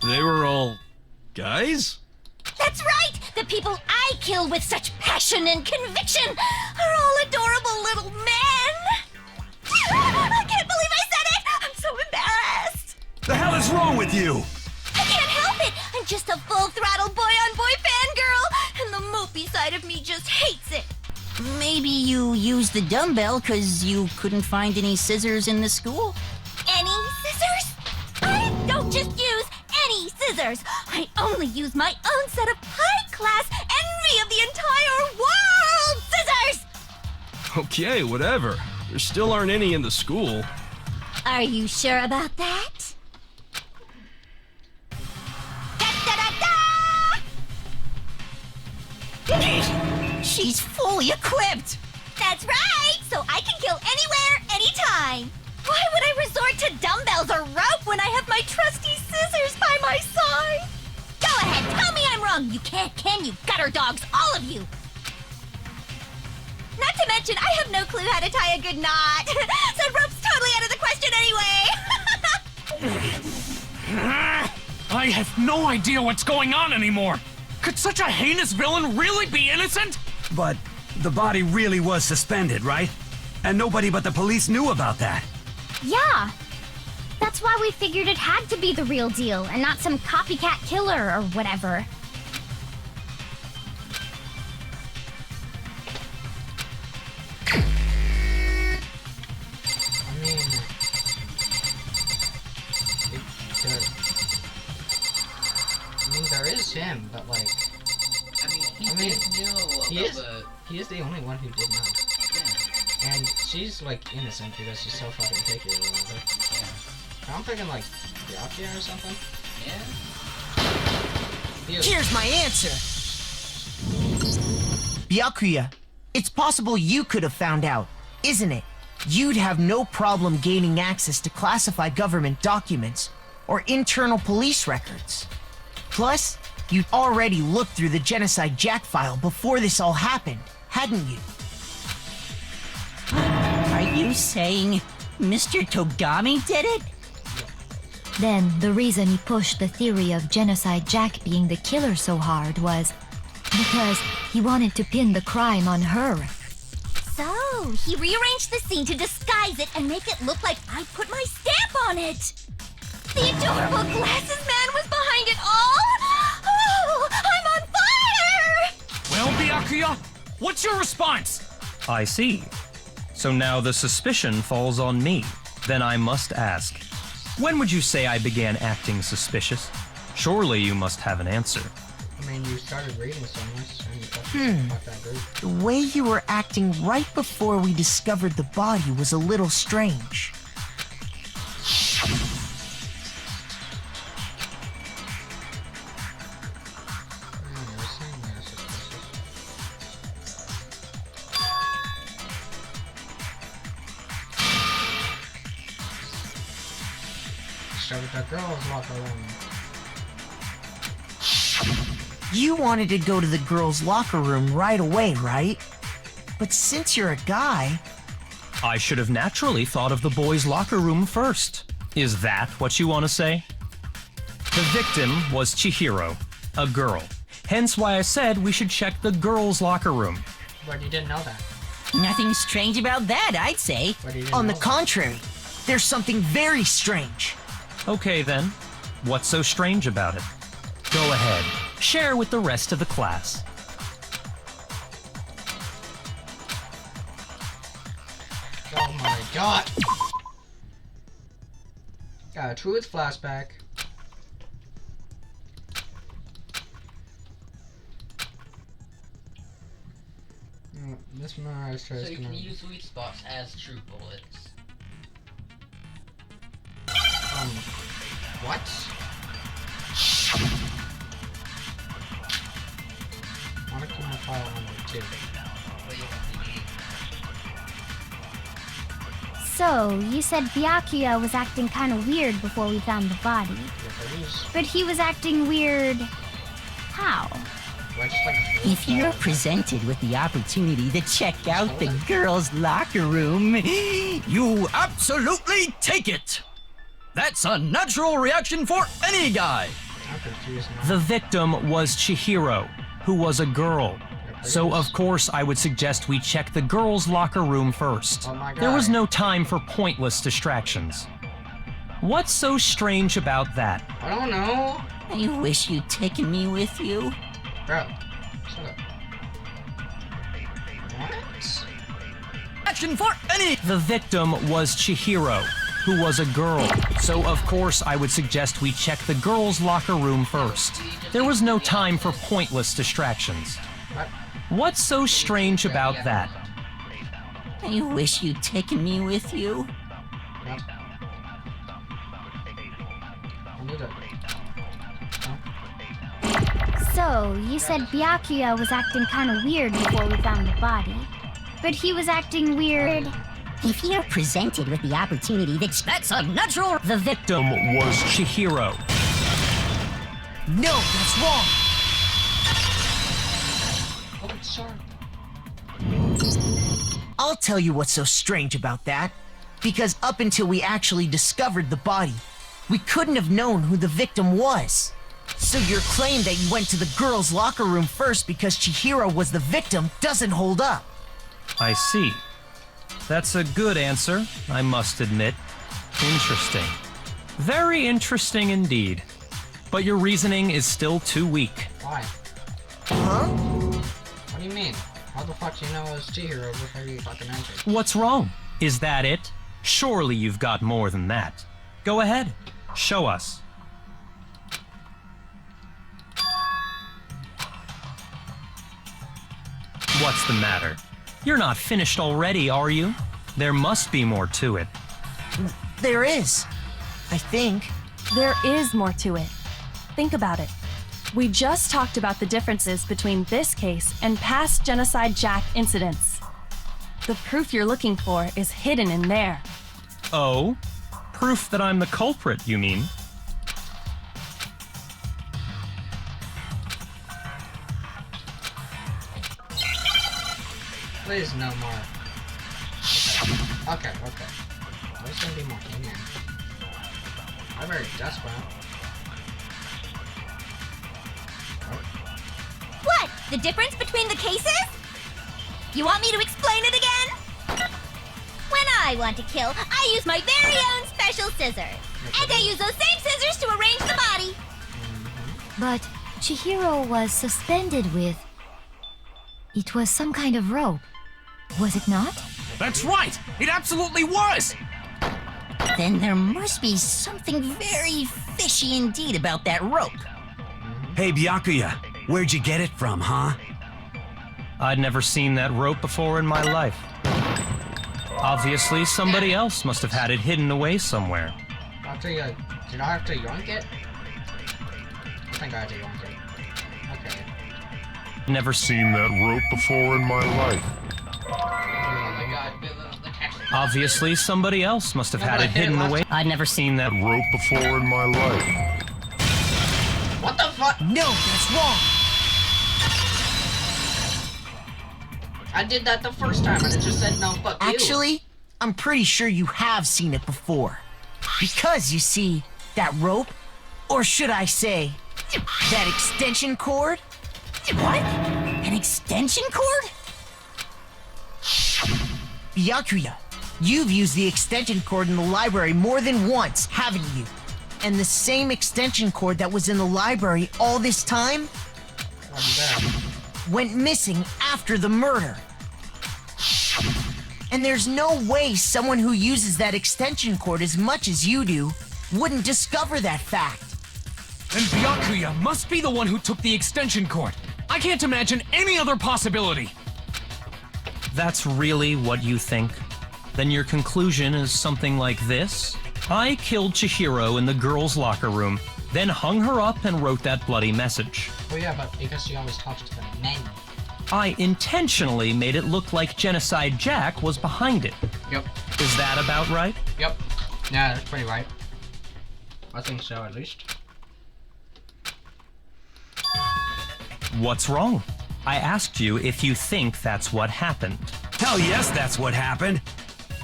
They were all guys? That's right! The people I kill with such passion and conviction are all adorable little men! I can't believe I said it! I'm so embarrassed! The hell is wrong with you? I can't help it! I'm just a full-throttle boy-on-boy fangirl, and the mopey side of me just hates it! Maybe you used the dumbbell because you couldn't find any scissors in the school? Any scissors? I don't just use any scissors! I only use my own set of high-class envy of the entire world scissors! Okay, whatever. There still aren't any in the school. Are you sure about that? She's fully equipped! That's right! So I can kill anywhere, anytime! Why would I resort to dumbbells or rope when I have my trusty scissors by my side? Go ahead, tell me I'm wrong! You can't, can you, gutter dogs, all of you! Not to mention, I have no clue how to tie a good knot! So rope's totally out of the question anyway! I have no idea what's going on anymore. Could such a heinous villain really be innocent? But the body really was suspended, right? And nobody but the police knew about that. Yeah. That's why we figured it had to be the real deal and not some copycat killer or whatever. There is him, but like, he is the only one who did know. Yeah. And she's like innocent because she's so fucking picky or whatever. Yeah. I'm thinking like Byakuya or something. Yeah. Here's my answer. Byakuya, it's possible you could have found out, isn't it? You'd have no problem gaining access to classified government documents or internal police records. Plus, you'd already looked through the Genocide Jack file before this all happened, hadn't you? Are you saying Mr. Togami did it? Then, the reason he pushed the theory of Genocide Jack being the killer so hard was because he wanted to pin the crime on her. So, he rearranged the scene to disguise it and make it look like I put my stamp on it! The adorable glasses man was behind it all? Oh, I'm on fire! Well, Byakuya, what's your response? I see. So now the suspicion falls on me. Then I must ask, when would you say I began acting suspicious? Surely you must have an answer. I mean, you started reading so much, and you thought that group. The way you were acting right before we discovered the body was a little strange. Started that girl's locker room. You wanted to go to the girls' locker room right away, right? But since you're a guy... I should have naturally thought of the boys' locker room first. Is that what you want to say? The victim was Chihiro, a girl. Hence why I said we should check the girls' locker room. But you didn't know that. Nothing strange about that, I'd say. On the contrary, there's something very strange. Okay then, what's so strange about it? Go ahead, share with the rest of the class. Oh my god! Got a truth flashback. This Mirage tries So you can use sweet spots as true bullets. What? I want to keep my file number 2. So, you said Byakuya was acting kind of weird before we found the body. But he was acting weird... how? If you're presented with the opportunity to check out the girls' locker room, You absolutely take it! That's a natural reaction for any guy! The victim was Chihiro, who was a girl. So of course I would suggest we check the girls' locker room first. There was no time for pointless distractions. What's so strange about that? I don't know. I wish you'd taken me with you. Bro, shut up. What? Action for any... The victim was Chihiro, who was a girl. So of course I would suggest we check the girls' locker room first. There was no time for pointless distractions. What's so strange about that? I wish you'd taken me with you. So, you said Byakuya was acting kind of weird before we found the body. But he was acting weird... If you're presented with the opportunity that's a natural... The victim was Chihiro. No, that's wrong! I'll tell you what's so strange about that. Because up until we actually discovered the body, we couldn't have known who the victim was. So your claim that you went to the girls' locker room first because Chihiro was the victim doesn't hold up. I see. That's a good answer, I must admit. Interesting. Very interesting indeed. But your reasoning is still too weak. Why? Huh? What do you mean? How the fuck do you know it was Chihiro before you fucking entered? What's wrong? Is that it? Surely you've got more than that. Go ahead. Show us. What's the matter? You're not finished already, are you? There must be more to it. There is. I think. There is more to it. Think about it. We just talked about the differences between this case and past Genocide Jack incidents. The proof you're looking for is hidden in there. Oh? Proof that I'm the culprit, you mean? Please, no more. Okay. There's gonna be more in here. I'm very desperate. What? The difference between the cases? You want me to explain it again? When I want to kill, I use my very own special scissors. And I use those same scissors to arrange the body. But Chihiro was suspended with... It was some kind of rope. Was it not? That's right! It absolutely was! Then there must be something very fishy indeed about that rope. Hey, Byakuya, where'd you get it from, huh? I'd never seen that rope before in my life. Obviously, somebody else must have had it hidden away somewhere. Did I have to yoink it? I think I had to yoink it. Okay. Never seen that rope before in my life. Obviously, somebody else must have had it hidden away. I'd never Seen that rope before in my life. What the fuck? No, that's wrong! I did that the first time and it just said no, fuck you. Actually, I'm pretty sure you have seen it before. Because, you see, that rope, or should I say, that extension cord? What? An extension cord? Byakuya, you've used the extension cord in the library more than once, haven't you? And the same extension cord that was in the library all this time went missing after the murder. And there's no way someone who uses that extension cord as much as you do wouldn't discover that fact. And Byakuya must be the one who took the extension cord. I can't imagine any other possibility. That's really what you think? Then your conclusion is something like this? I killed Chihiro in the girls' locker room, then hung her up and wrote that bloody message. Oh yeah, but because she always talks to the men. I intentionally made it look like Genocide Jack was behind it. Yep. Is that about right? Yep. Yeah, that's pretty right. I think so, at least. What's wrong? I asked you if you think that's what happened. Hell yes, that's what happened.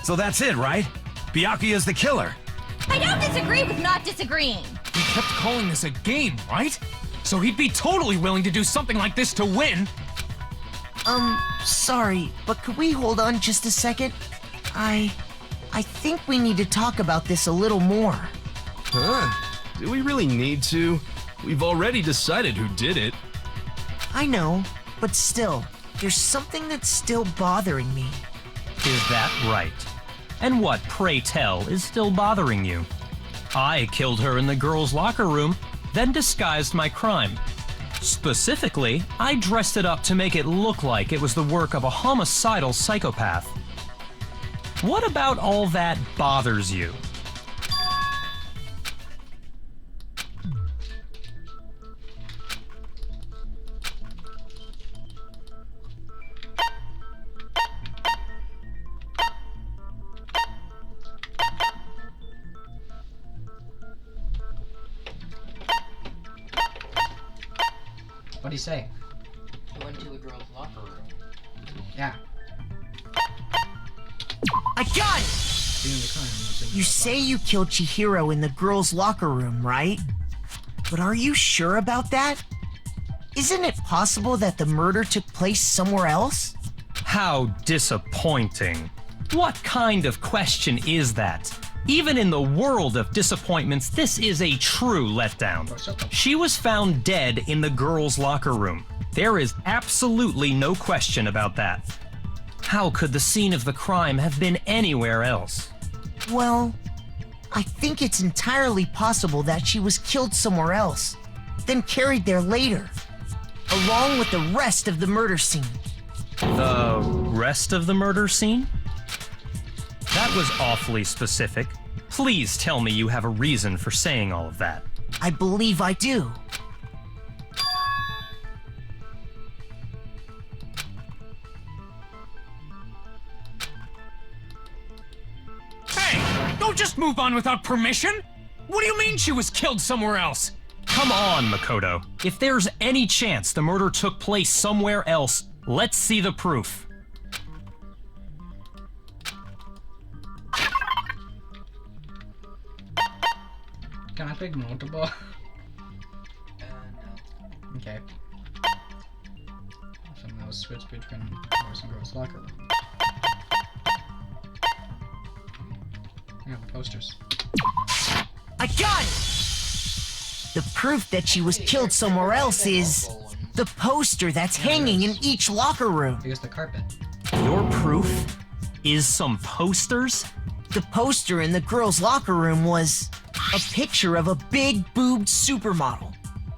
So that's it, right? Byakuya's the killer. I don't disagree with not disagreeing. He kept calling this a game, right? So he'd be totally willing to do something like this to win. Sorry, but could we hold on just a second? I think we need to talk about this a little more. Huh? Do we really need to? We've already decided who did it. I know, but still, there's something that's still bothering me. Is that right? And what, pray tell, is still bothering you? I killed her in the girls' locker room, then disguised my crime. Specifically, I dressed it up to make it look like it was the work of a homicidal psychopath. What about all that bothers you? What'd he say? He went to the girls' locker room. Yeah. I got it! You say you killed Chihiro in the girls' locker room, right? But are you sure about that? Isn't it possible that the murder took place somewhere else? How disappointing. What kind of question is that? Even in the world of disappointments, this is a true letdown. She was found dead in the girls' locker room. There is absolutely no question about that. How could the scene of the crime have been anywhere else? Well, I think it's entirely possible that she was killed somewhere else, then carried there later, along with the rest of the murder scene. The rest of the murder scene? That was awfully specific. Please tell me you have a reason for saying all of that. I believe I do. Hey, don't just move on without permission! What do you mean she was killed somewhere else? Come on, Makoto. If there's any chance the murder took place somewhere else, let's see the proof. Can I pick multiple? No. Okay. So now switch between boys and girls' locker room. Yeah, posters. I got it! The proof that she was killed somewhere else is the poster that's hanging in each locker room. Because the carpet. Your proof is some posters? The poster in the girls' locker room was a picture of a big-boobed supermodel.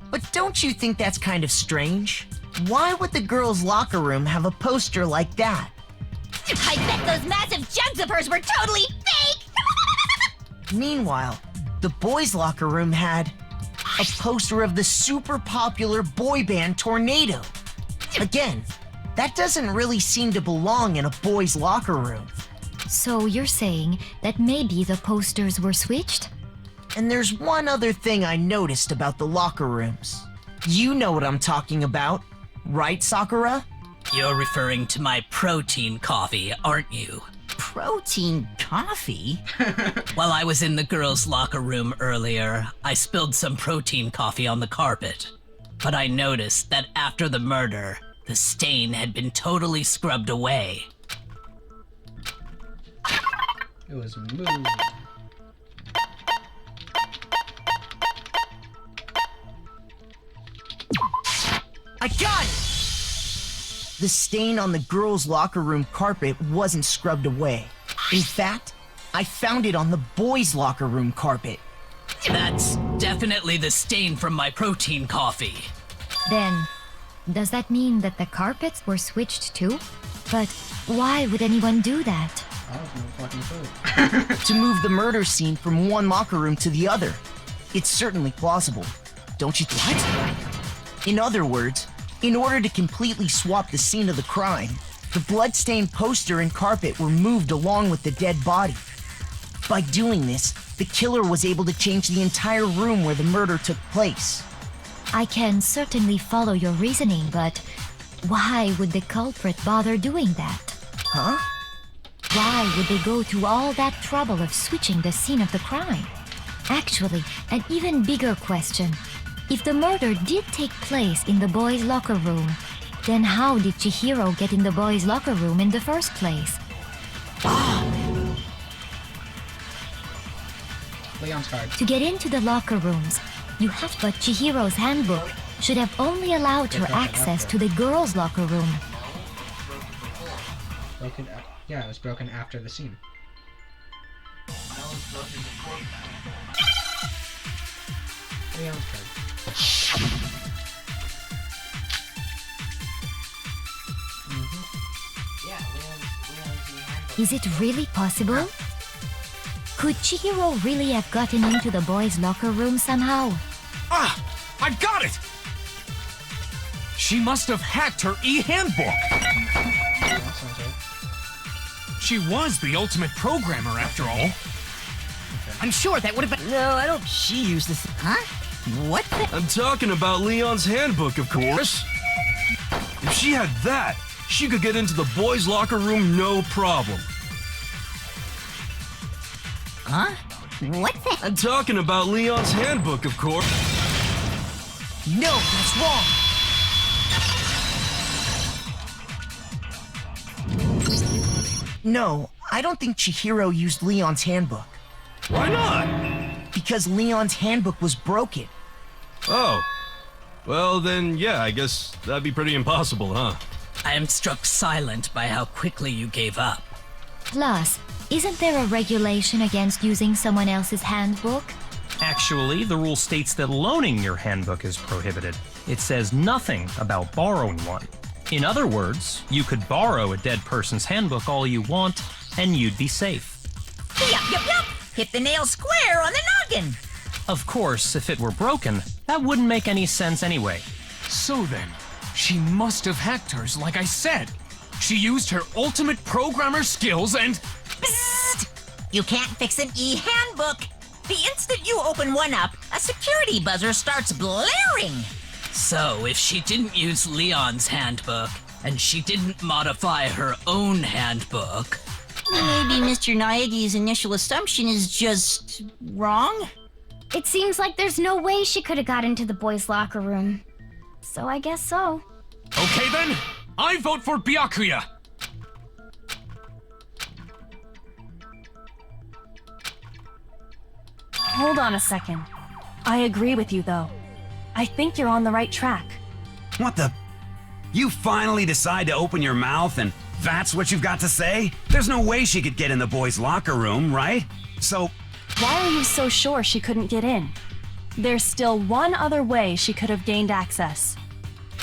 But don't you think that's kind of strange? Why would the girls' locker room have a poster like that? I bet those massive jugs of hers were totally fake! Meanwhile, the boys' locker room had a poster of the super popular boy band Tornado. Again, that doesn't really seem to belong in a boys' locker room. So you're saying that maybe the posters were switched? And there's one other thing I noticed about the locker rooms. You know what I'm talking about, right, Sakura? You're referring to my protein coffee, aren't you? Protein coffee? While I was in the girls' locker room earlier, I spilled some protein coffee on the carpet. But I noticed that after the murder, the stain had been totally scrubbed away. It was moved. I got it! The stain on the girls' locker room carpet wasn't scrubbed away. In fact, I found it on the boys' locker room carpet. That's definitely the stain from my protein coffee. Then, does that mean that the carpets were switched too? But why would anyone do that? I don't know fucking clue. To move the murder scene from one locker room to the other. It's certainly plausible. Don't you think? What? In other words, in order to completely swap the scene of the crime, The blood-stained poster and carpet were moved along with the dead body. By doing this, the killer was able to change the entire room where the murder took place. I can certainly follow your reasoning, but why would the culprit bother doing that? Huh? Why would they go to all that trouble of switching the scene of the crime? Actually, an even bigger question. If the murder did take place in the boys' locker room, then how did Chihiro get in the boys' locker room in the first place? Leon's card. To get into the locker rooms, you have but Chihiro's handbook should have only allowed her access to the girls' locker room. Broken. Yeah, it was broken after the scene. Leon's card. Is it really possible? Could Chihiro really have gotten into the boys' locker room somehow? Ah! I got it! She must have hacked her e-handbook! That sounds right. She was the ultimate programmer, after all. I'm sure that would have been... No, I don't... She used this... Huh? What the... I'm talking about Leon's handbook, of course. If she had that, she could get into the boys' locker room no problem. Huh? What the... I'm talking about Leon's handbook, of course. No, that's wrong! No, I don't think Chihiro used Leon's handbook. Why not? Because Leon's handbook was broken. Oh. Well, then, yeah, I guess that'd be pretty impossible, huh? I am struck silent by how quickly you gave up. Plus, isn't there a regulation against using someone else's handbook? Actually, the rule states that loaning your handbook is prohibited. It says nothing about borrowing one. In other words, you could borrow a dead person's handbook all you want, and you'd be safe. Yup. Hit the nail square on the noggin. Of course, if it were broken, that wouldn't make any sense anyway. So then, she must have hacked hers, like I said. She used her ultimate programmer skills and... Psst! You can't fix an e-handbook. The instant you open one up, a security buzzer starts blaring. So, if she didn't use Leon's handbook, and she didn't modify her own handbook... Maybe Mr. Naegi's initial assumption is just... wrong? It seems like there's no way she could have got into the boys' locker room. So I guess so. Okay then, I vote for Byakuya! Hold on a second. I agree with you, though. I think you're on the right track. What the? You finally decide to open your mouth and that's what you've got to say? There's no way she could get in the boys' locker room, right? So... Why are you so sure she couldn't get in? There's still one other way she could have gained access.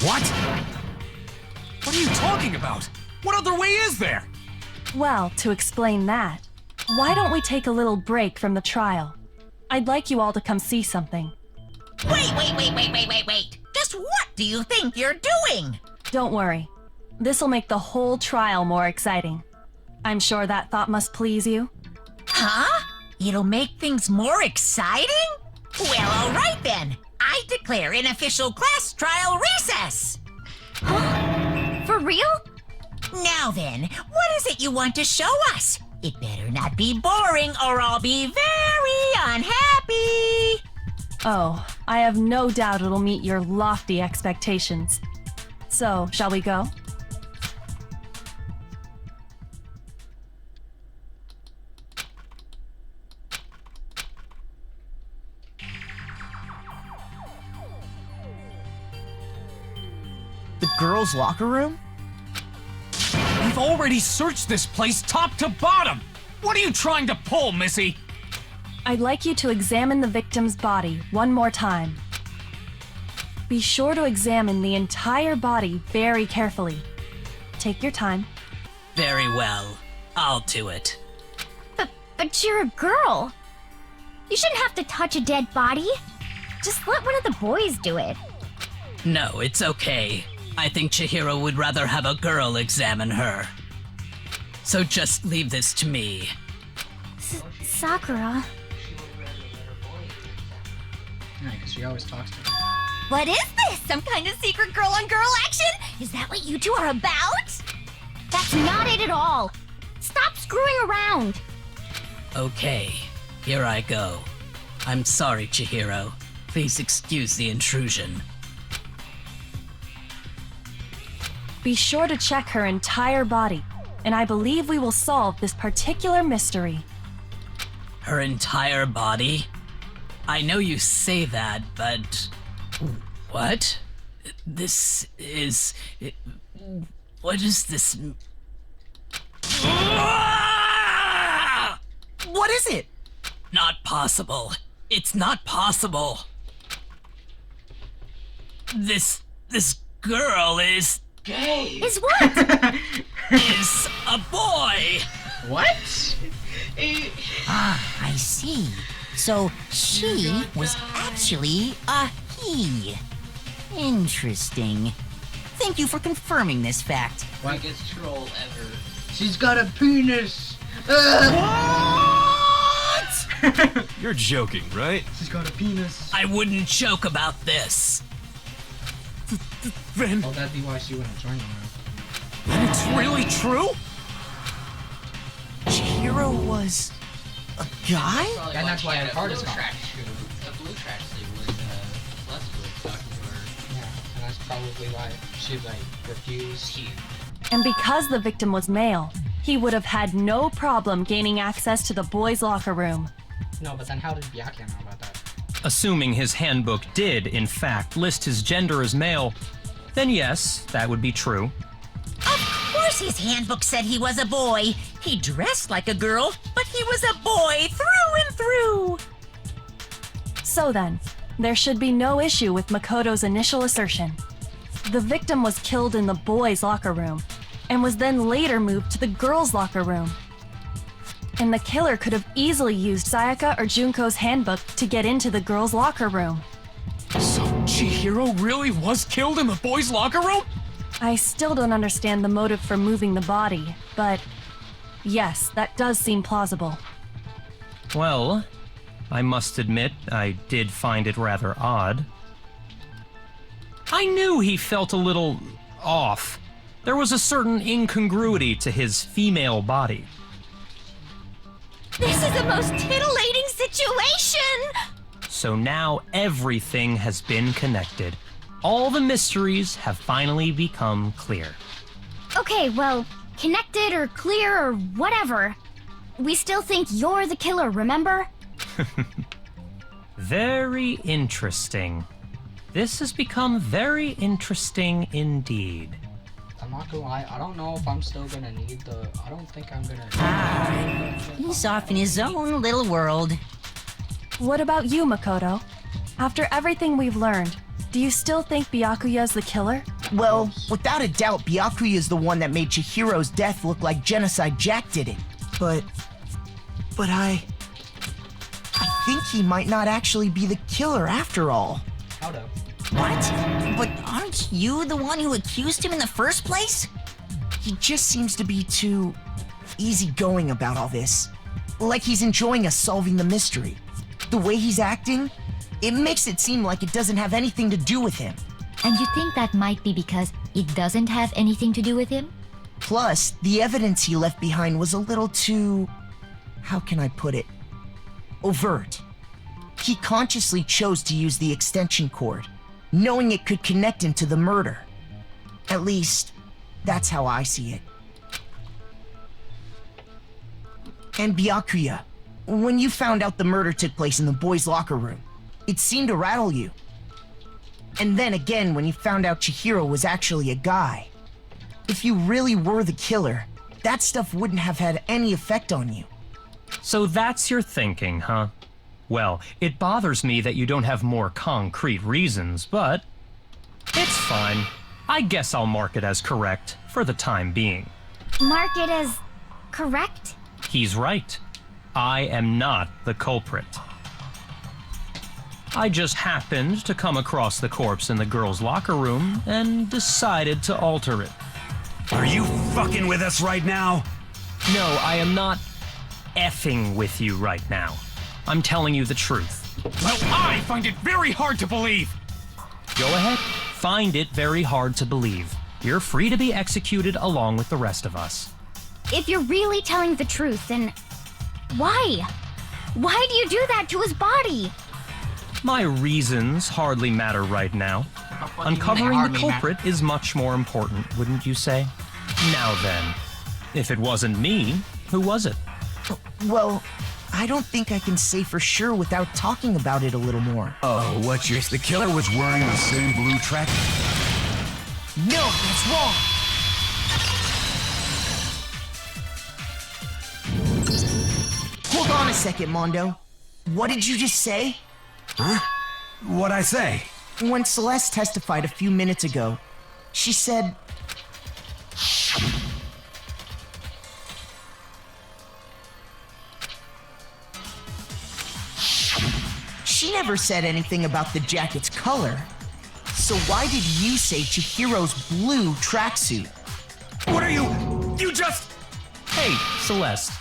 What? What are you talking about? What other way is there? Well, to explain that, why don't we take a little break from the trial? I'd like you all to come see something. Wait. Just what do you think you're doing? Don't worry. This'll make the whole trial more exciting. I'm sure that thought must please you. Huh? It'll make things more exciting? Well, all right then. I declare an official class trial recess. For real? Now then, what is it you want to show us? It better not be boring or I'll be very unhappy. Oh, I have no doubt it'll meet your lofty expectations. So, shall we go? The girls' locker room? We've already searched this place top to bottom! What are you trying to pull, Missy? I'd like you to examine the victim's body one more time. Be sure to examine the entire body very carefully. Take your time. Very well. I'll do it. But you're a girl. You shouldn't have to touch a dead body. Just let one of the boys do it. No, it's okay. I think Chihiro would rather have a girl examine her. So just leave this to me. Sakura. Yeah, because she always talks to me. What is this? Some kind of secret girl-on-girl action? Is that what you two are about? That's not it at all. Stop screwing around. Okay, here I go. I'm sorry, Chihiro. Please excuse the intrusion. Be sure to check her entire body, and I believe we will solve this particular mystery. Her entire body? I know you say that, but... What? This is... What is this... What is it? Not possible. It's not possible. This girl is... Gay! Is what? Is a boy! What? Ah, I see. So she was actually a he. Interesting. Thank you for confirming this fact. Biggest troll ever. She's got a penis! What? You're joking, right? She's got a penis. I wouldn't joke about this. Then Oh, that'd be why she wouldn't join them. it's really true? Chihiro was a guy? Probably And that's she why had her a heart is blue gone. track shoe. A blue track sleeve when Celeste was talking to her. Yeah, and that's probably why she, refused. And because the victim was male, he would have had no problem gaining access to the boys' locker room. No, but then how did Byakuya know about that? Assuming his handbook did, in fact, list his gender as male, then yes, that would be true. Of course his handbook said he was a boy. He dressed like a girl, but he was a boy through and through. So then, there should be no issue with Makoto's initial assertion. The victim was killed in the boys' locker room, and was then later moved to the girls' locker room. And the killer could have easily used Sayaka or Junko's handbook to get into the girls' locker room. So Chihiro really was killed in the boys' locker room? I still don't understand the motive for moving the body, but yes, that does seem plausible. Well, I must admit, I did find it rather odd. I knew he felt a little off. There was a certain incongruity to his female body. This is a most titillating situation! So now everything has been connected. All the mysteries have finally become clear. Okay, well, connected or clear or whatever. We still think you're the killer, remember? Very interesting. This has become very interesting indeed. I'm not gonna lie, I don't know if I'm still gonna need the... I don't think I'm gonna... He's off in his own little world. What about you, Makoto? After everything we've learned, do you still think Byakuya's the killer? Well, without a doubt, Byakuya is the one that made Chihiro's death look like Genocide Jack did it. But I think he might not actually be the killer after all. How to? What? But aren't you the one who accused him in the first place? He just seems to be too easygoing about all this. Like he's enjoying us solving the mystery. The way he's acting, it makes it seem like it doesn't have anything to do with him. And you think that might be because it doesn't have anything to do with him? Plus, the evidence he left behind was a little too... how can I put it? Overt. He consciously chose to use the extension cord, knowing it could connect him to the murder. At least, that's how I see it. And Byakuya, when you found out the murder took place in the boys' locker room, it seemed to rattle you. And then again, when you found out Chihiro was actually a guy. If you really were the killer, that stuff wouldn't have had any effect on you. So that's your thinking, huh? Well, it bothers me that you don't have more concrete reasons, but it's fine. I guess I'll mark it as correct for the time being. Mark it as correct? He's right. I am not the culprit. I just happened to come across the corpse in the girls' locker room and decided to alter it. Are you fucking with us right now? No, I am not effing with you right now. I'm telling you the truth. Well, I find it very hard to believe. Go ahead. Find it very hard to believe. You're free to be executed along with the rest of us. If you're really telling the truth, then why? Why do you do that to his body? My reasons hardly matter right now. Uncovering the culprit is much more important, wouldn't you say? Now then, if it wasn't me, who was it? Well, I don't think I can say for sure without talking about it a little more. Oh, what's your... The killer was wearing the same blue track? No, that's wrong! Hold on a second, Mondo. What did you just say? Huh? What'd I say? When Celeste testified a few minutes ago, she said... She never said anything about the jacket's color. So why did you say Chihiro's blue tracksuit? What are you... You just... Hey, Celeste.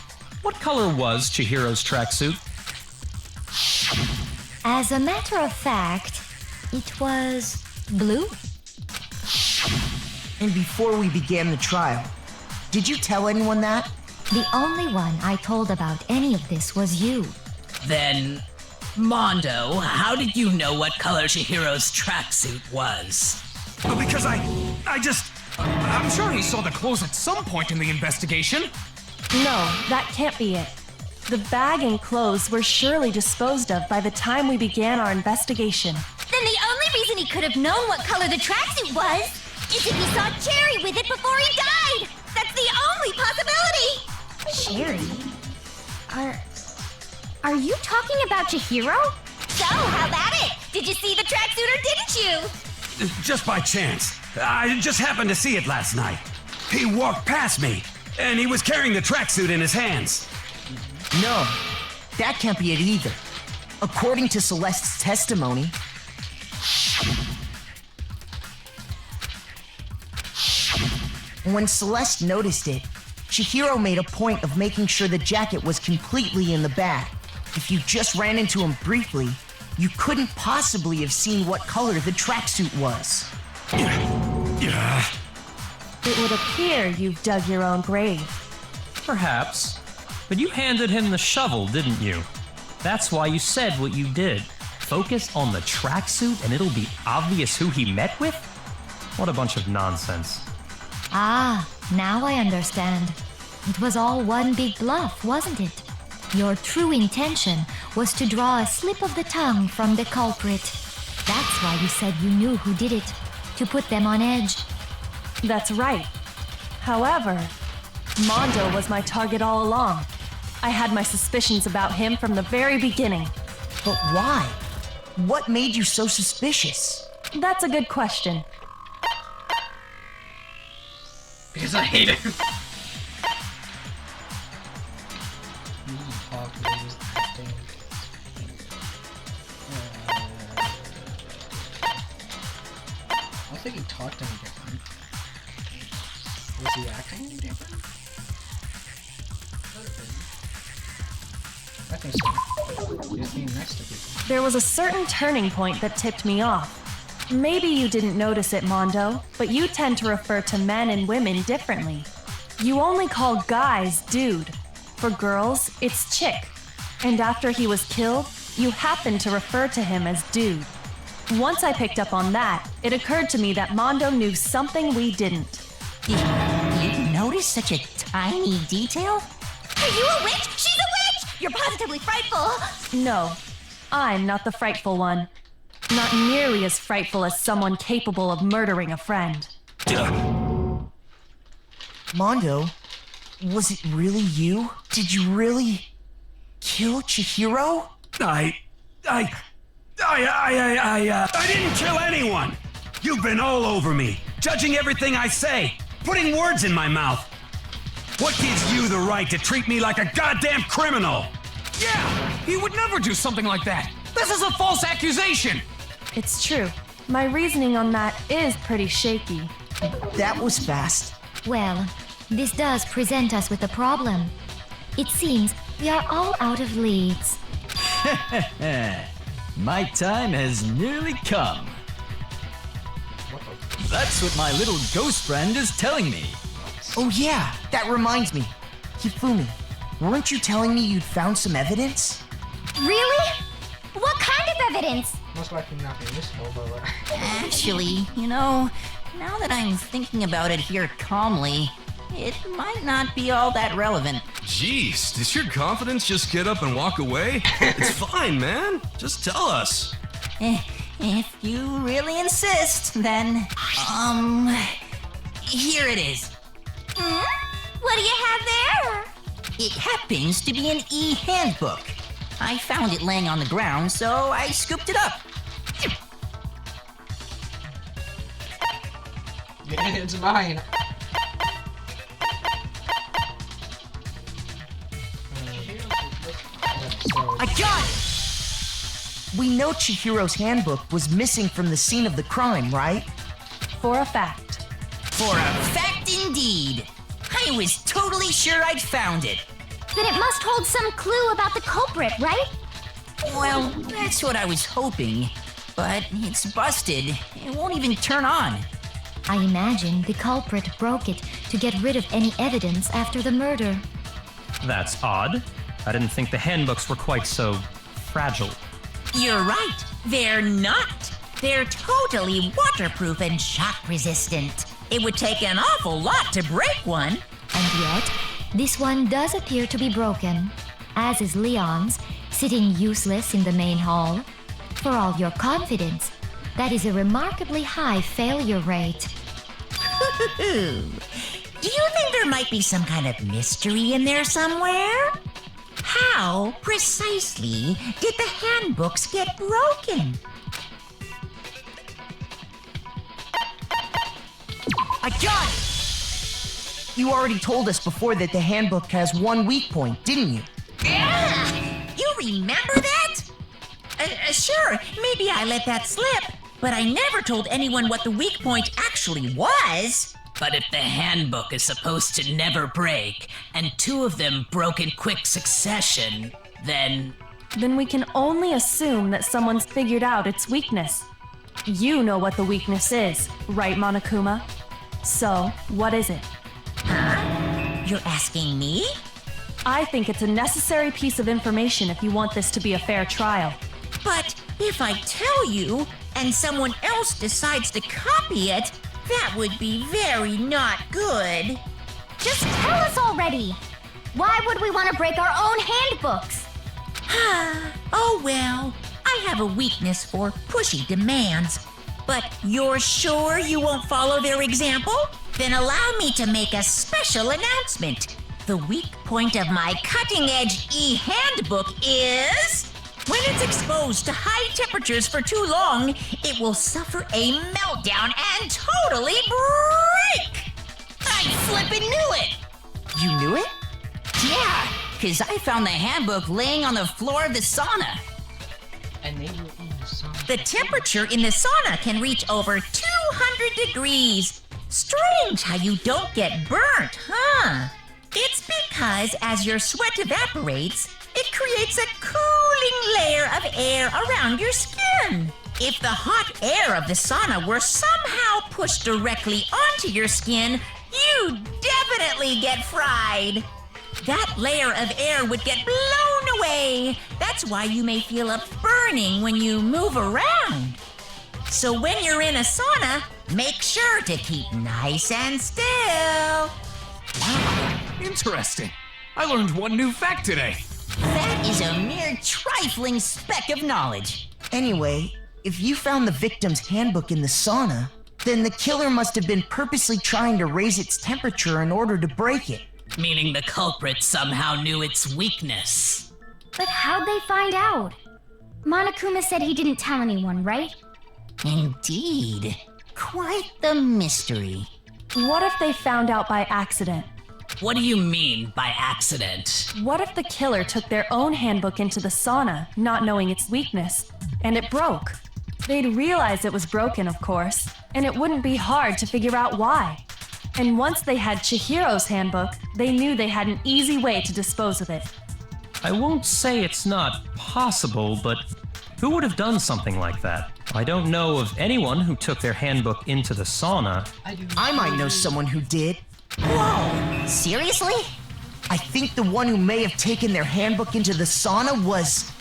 What color was Chihiro's tracksuit? As a matter of fact, it was blue. And before we began the trial, did you tell anyone that? The only one I told about any of this was you. Then, Mondo, how did you know what color Chihiro's tracksuit was? Because I'm sure he saw the clothes at some point in the investigation. No, that can't be it. The bag and clothes were surely disposed of by the time we began our investigation. Then the only reason he could have known what color the tracksuit was is if he saw Cherry with it before he died! That's the only possibility! Cherry? Are you talking about Chihiro? So, how about it? Did you see the tracksuit or didn't you? Just by chance. I just happened to see it last night. He walked past me, and he was carrying the tracksuit in his hands. No, that can't be it either. According to Celeste's testimony, when Celeste noticed it, Chihiro made a point of making sure the jacket was completely in the bag. If you just ran into him briefly, you couldn't possibly have seen what color the tracksuit was. It would appear you've dug your own grave. Perhaps. But you handed him the shovel, didn't you? That's why you said what you did. Focus on the tracksuit and it'll be obvious who he met with? What a bunch of nonsense. Ah, now I understand. It was all one big bluff, wasn't it? Your true intention was to draw a slip of the tongue from the culprit. That's why you said you knew who did it, to put them on edge. That's right. However, Mondo was my target all along. I had my suspicions about him from the very beginning. But why? What made you so suspicious? That's a good question. Because I hate him. I don't think he talked any different. Was he acting any different? I think so. He was being next to people. There was a certain turning point that tipped me off. Maybe you didn't notice it, Mondo, but you tend to refer to men and women differently. You only call guys dude. For girls, it's chick. And after he was killed, you happened to refer to him as dude. Once I picked up on that, it occurred to me that Mondo knew something we didn't. You notice such a tiny detail? Are you a witch? She's a witch! You're positively frightful! No, I'm not the frightful one. Not nearly as frightful as someone capable of murdering a friend. Mondo, was it really you? Did you really kill Chihiro? I didn't kill anyone! You've been all over me, judging everything I say, putting words in my mouth. What gives you the right to treat me like a goddamn criminal? Yeah, he would never do something like that. This is a false accusation! It's true. My reasoning on that is pretty shaky. That was fast. Well, this does present us with a problem. It seems we are all out of leads. My time has nearly come. That's what my little ghost friend is telling me. Oh yeah, that reminds me. Hifumi, weren't you telling me you'd found some evidence? Really? What kind of evidence? Most likely nothing useful, but... Actually, you know, now that I'm thinking about it here calmly, it might not be all that relevant. Jeez, does your confidence just get up and walk away? It's fine, man. Just tell us. If you really insist, then, here it is. What do you have there? It happens to be an e-handbook. I found it laying on the ground, so I scooped it up. It's mine. I got it! We know Chihiro's handbook was missing from the scene of the crime, right? For a fact. For a fact indeed. I was totally sure I'd found it. Then it must hold some clue about the culprit, right? Well, that's what I was hoping. But it's busted. It won't even turn on. I imagine the culprit broke it to get rid of any evidence after the murder. That's odd. I didn't think the handbooks were quite so fragile. You're right. They're not. They're totally waterproof and shock resistant. It would take an awful lot to break one. And yet, this one does appear to be broken, as is Leon's, sitting useless in the main hall. For all your confidence, that is a remarkably high failure rate. Do you think there might be some kind of mystery in there somewhere? How precisely did the handbooks get broken? I got it! You already told us before that the handbook has one weak point, didn't you? You remember that? Sure, maybe I let that slip, but I never told anyone what the weak point actually was. But if the handbook is supposed to never break, and two of them broke in quick succession, then... Then we can only assume that someone's figured out its weakness. You know what the weakness is, right, Monokuma? So, what is it? Huh? You're asking me? I think it's a necessary piece of information if you want this to be a fair trial. But if I tell you, and someone else decides to copy it, that would be very not good. Just tell us already! Why would we want to break our own handbooks? Oh well, I have a weakness for pushy demands. But you're sure you won't follow their example? Then allow me to make a special announcement. The weak point of my cutting-edge e-handbook is... when it's exposed to high temperatures for too long, it will suffer a meltdown and totally break! I flippin' knew it! You knew it? Yeah, because I found the handbook laying on the floor of the sauna. And they were in the sauna. The temperature in the sauna can reach over 200 degrees. Strange how you don't get burnt, huh? It's because as your sweat evaporates, it creates a cooling layer of air around your skin. If the hot air of the sauna were somehow pushed directly onto your skin, you'd definitely get fried. That layer of air would get blown away. That's why you may feel a burning when you move around. So when you're in a sauna, make sure to keep nice and still. Wow, interesting. I learned one new fact today. That is a mere trifling speck of knowledge. Anyway, if you found the victim's handbook in the sauna, then the killer must have been purposely trying to raise its temperature in order to break it. Meaning the culprit somehow knew its weakness. But how'd they find out? Monokuma said he didn't tell anyone, right? Indeed. Quite the mystery. What if they found out by accident? What do you mean by accident? What if the killer took their own handbook into the sauna, not knowing its weakness, and it broke? They'd realize it was broken, of course, and it wouldn't be hard to figure out why. And once they had Chihiro's handbook, they knew they had an easy way to dispose of it. I won't say it's not possible, but who would have done something like that? I don't know of anyone who took their handbook into the sauna. I might know someone who did. Whoa! Seriously? I think the one who may have taken their handbook into the sauna was...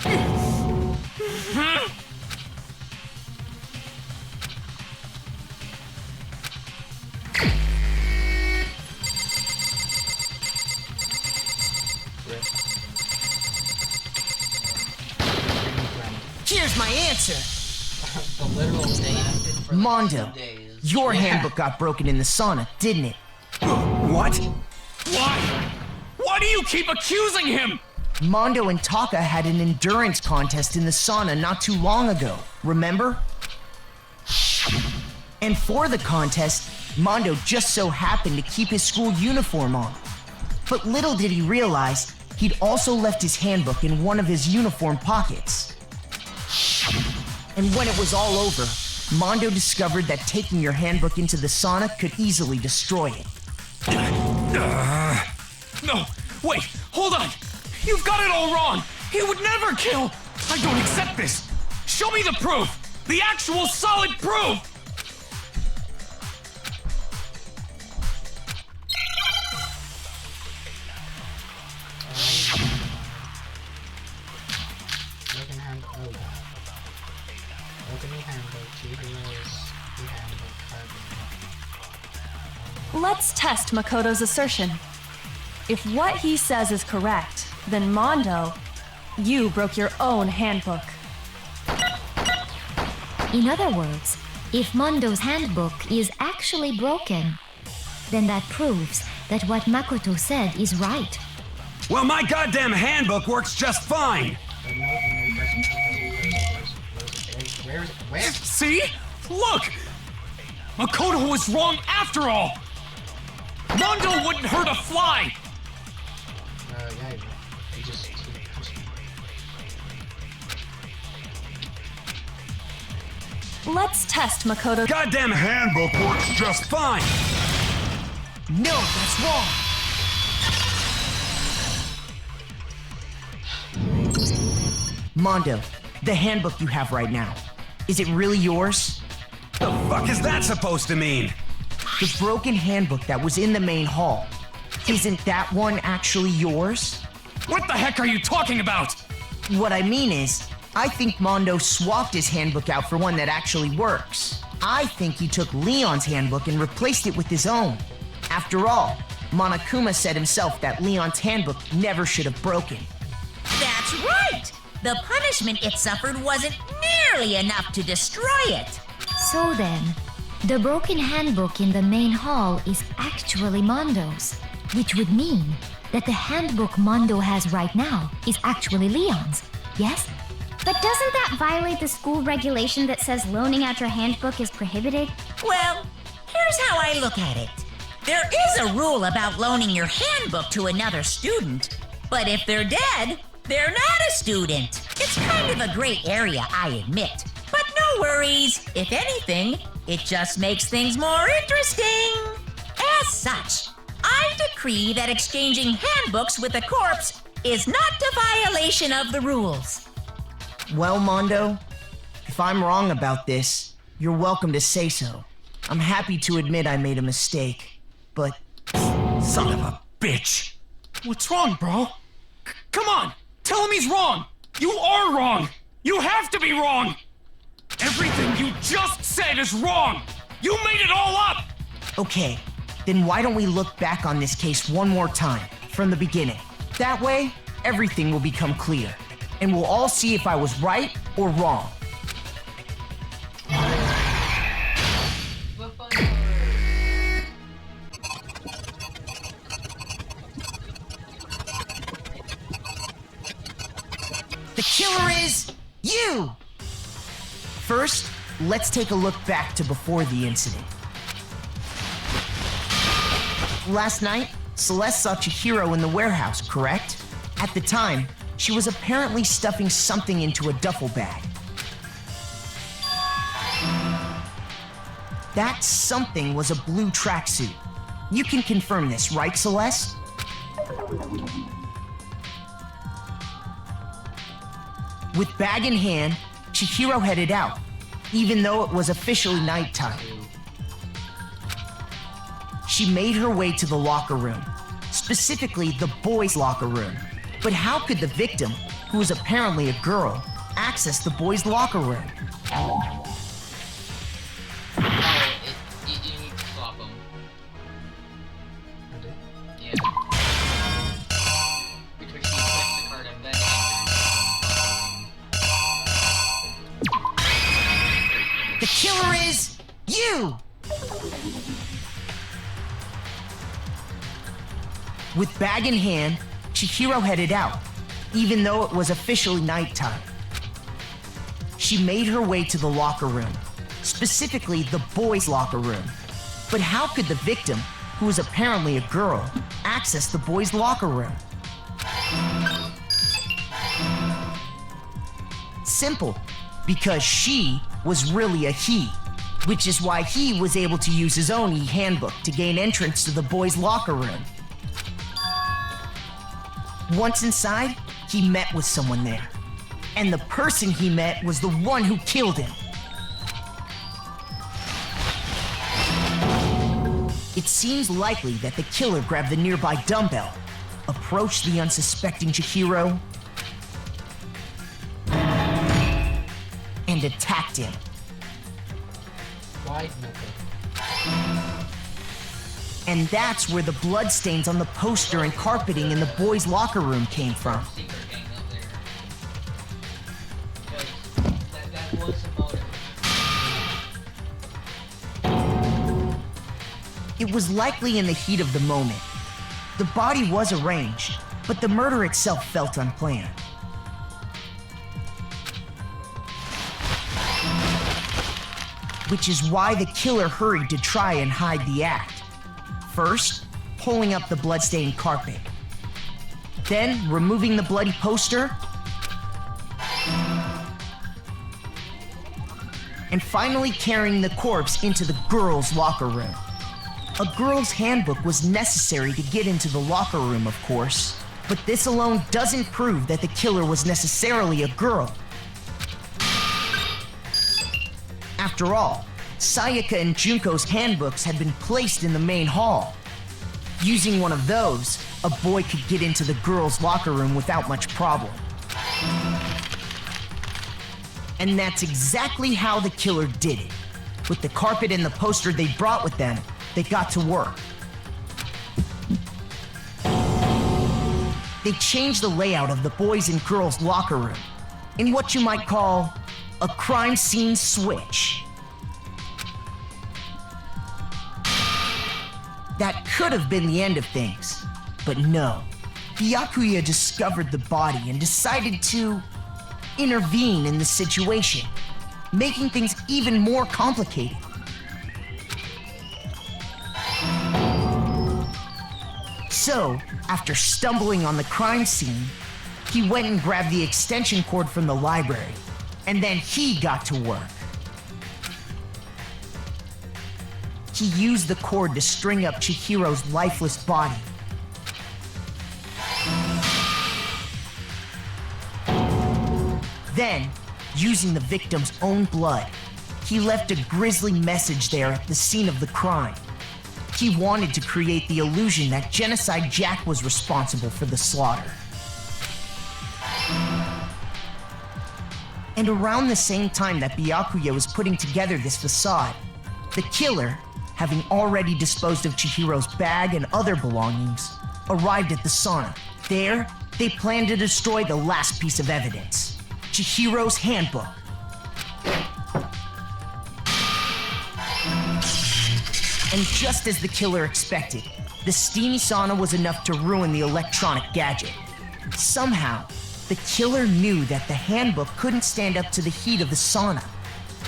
Here's my answer. The literal date. Mondo, your handbook got broken in the sauna, didn't it? What? Why? Why do you keep accusing him? Mondo and Taka had an endurance contest in the sauna not too long ago, remember? And for the contest, Mondo just so happened to keep his school uniform on. But little did he realize, he'd also left his handbook in one of his uniform pockets. And when it was all over, Mondo discovered that taking your handbook into the sauna could easily destroy it. No, wait, hold on. You've got it all wrong. He would never kill. I don't accept this. Show me the proof. The actual solid proof. Broken hand. Oh god. Broken handbook. Chihiro's handbook. Carbon. Let's test Makoto's assertion. If what he says is correct, then Mondo, you broke your own handbook. In other words, if Mondo's handbook is actually broken, then that proves that what Makoto said is right. Well, my goddamn handbook works just fine. Where? See? Look! Makoto was wrong after all! Mondo wouldn't hurt a fly! Yeah, he just... Let's test Makoto's goddamn handbook works just fine. No, that's wrong. Mondo, the handbook you have right now, is it really yours? The fuck is that supposed to mean? The broken handbook that was in the main hall, isn't that one actually yours? What the heck are you talking about? What I mean is, I think Mondo swapped his handbook out for one that actually works. I think he took Leon's handbook and replaced it with his own. After all, Monokuma said himself that Leon's handbook never should have broken. That's right! The punishment it suffered wasn't nearly enough to destroy it. So then, the broken handbook in the main hall is actually Mondo's, which would mean that the handbook Mondo has right now is actually Leon's, yes? But doesn't that violate the school regulation that says loaning out your handbook is prohibited? Well, here's how I look at it. There is a rule about loaning your handbook to another student, but if they're dead, they're not a student. It's kind of a gray area, I admit. But no worries. If anything, it just makes things more interesting. As such, I decree that exchanging handbooks with a corpse is not a violation of the rules. Well, Mondo, if I'm wrong about this, you're welcome to say so. I'm happy to admit I made a mistake, but... Son of a bitch! What's wrong, bro? Come on! Tell him he's wrong! You are wrong! You have to be wrong! Everything you just said is wrong! You made it all up! Okay, then why don't we look back on this case one more time, from the beginning? That way, everything will become clear, and we'll all see if I was right or wrong. The killer is you! First, let's take a look back to before the incident. Last night, Celeste saw Chihiro in the warehouse, correct? At the time, she was apparently stuffing something into a duffel bag. That something was a blue tracksuit. You can confirm this, right, Celeste? With bag in hand, Chihiro headed out, even though it was officially nighttime. She made her way to the locker room, specifically the boys' locker room. But how could the victim, who was apparently a girl, access the boys' locker room? Oh, you need to swap them. Yeah. Between she clicks the card and then The killer is you! With bag in hand, Chihiro headed out, even though it was officially nighttime. She made her way to the locker room, specifically the boys' locker room. But how could the victim, who was apparently a girl, access the boys' locker room? Simple, because she was really a he, which is why he was able to use his own e-handbook to gain entrance to the boys' locker room. Once inside, he met with someone there. And the person he met was the one who killed him. It seems likely that the killer grabbed the nearby dumbbell, approached the unsuspecting Chihiro, and attacked him. wide method. And that's where the bloodstains on the poster and carpeting in the boys' locker room came from. That was a motive. It was likely in the heat of the moment. The body was arranged, but the murder itself felt unplanned. Which is why the killer hurried to try and hide the act. First, pulling up the bloodstained carpet. Then, removing the bloody poster. And finally carrying the corpse into the girls' locker room. A girl's handbook was necessary to get into the locker room, of course, but this alone doesn't prove that the killer was necessarily a girl. After all, Sayaka and Junko's handbooks had been placed in the main hall. Using one of those, a boy could get into the girls' locker room without much problem. And that's exactly how the killer did it. With the carpet and the poster they brought with them, they got to work. They changed the layout of the boys' and girls' locker room in what you might call a crime scene switch. That could have been the end of things, but no. Byakuya discovered the body and decided to intervene in the situation, making things even more complicated. So, after stumbling on the crime scene, he went and grabbed the extension cord from the library, and then he got to work. He used the cord to string up Chihiro's lifeless body. Then, using the victim's own blood, he left a grisly message there at the scene of the crime. He wanted to create the illusion that Genocide Jack was responsible for the slaughter. And around the same time that Byakuya was putting together this facade, the killer, having already disposed of Chihiro's bag and other belongings, arrived at the sauna. There, they planned to destroy the last piece of evidence, Chihiro's handbook. And just as the killer expected, the steamy sauna was enough to ruin the electronic gadget. Somehow, the killer knew that the handbook couldn't stand up to the heat of the sauna.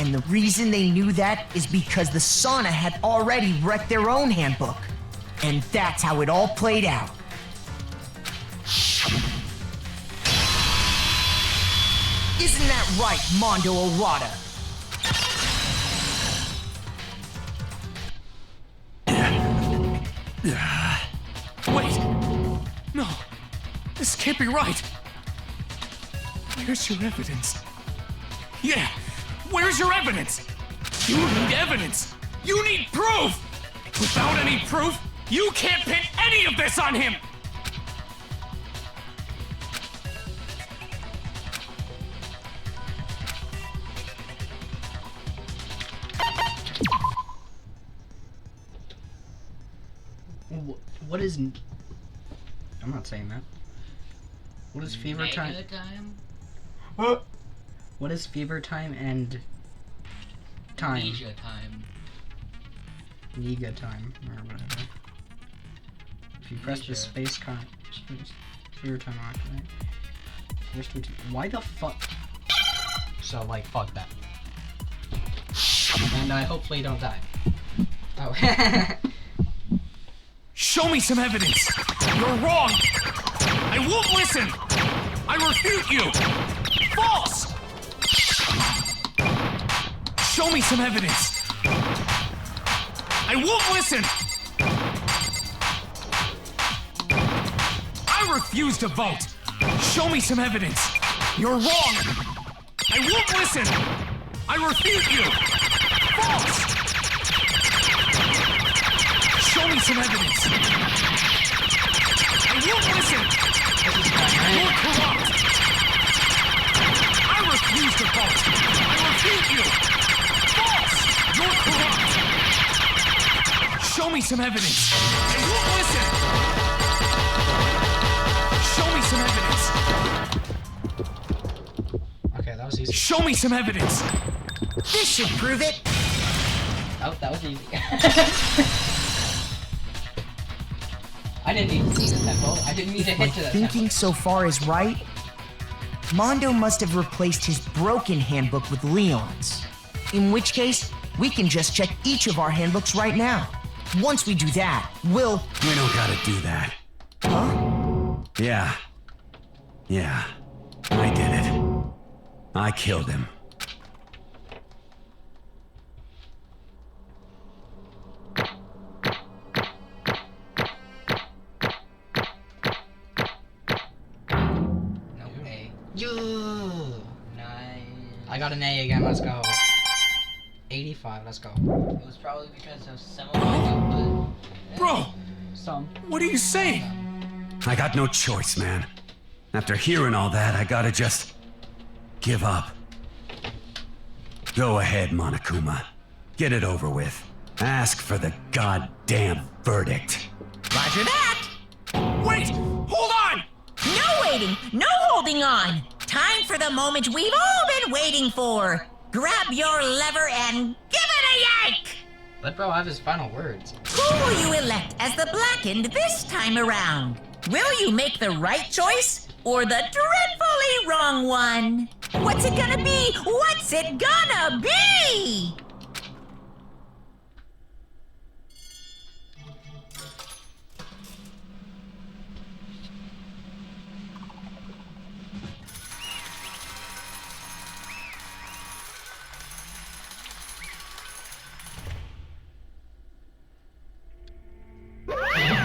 And the reason they knew that is because the sauna had already wrecked their own handbook. And that's how it all played out. Isn't that right, Mondo Owada? Wait! No, this can't be right. Where's your evidence? Yeah, where's your evidence? You need evidence. You need proof. Without any proof, you can't pin any of this on him. What is... I'm not saying that. What is fever time? Mega time? What is fever time and time? Amnesia time. Niga time, or whatever. If you press the space fever time activate. First routine. Why the fuck? So, like, fuck that. And I hopefully don't die. Oh. Show me some evidence. You're wrong. I won't listen. I refute you. False. Show me some evidence. I won't listen. I refuse to vote. Show me some evidence. You're wrong. I won't listen. I refute you. False. Show me some evidence. I won't listen. You're corrupt. I refuse to vote. I refute you. False. You're corrupt. Show me some evidence. I won't listen. Show me some evidence. Okay, that was easy. Show me some evidence. This should prove it. Oh, that was easy. I didn't need to see the tempo. I didn't need to hit to that tempo. Thinking so far is right, Mondo must have replaced his broken handbook with Leon's. In which case, we can just check each of our handbooks right now. Once we do that, we'll... We don't gotta do that. Huh? Yeah. Yeah. I did it. I killed him. I got an A again, let's go. 85, let's go. It was probably because of some of my output. Bro! Some. What are you saying? I got no choice, man. After hearing all that, I gotta just... give up. Go ahead, Monokuma. Get it over with. Ask for the goddamn verdict. Roger that! Wait! Hold on! No waiting! No holding on! Time for the moment we've all been waiting for! Grab your lever and give it a yank! Let bro have his final words. Who will you elect as the Blackened this time around? Will you make the right choice or the dreadfully wrong one? What's it gonna be? What's it gonna be?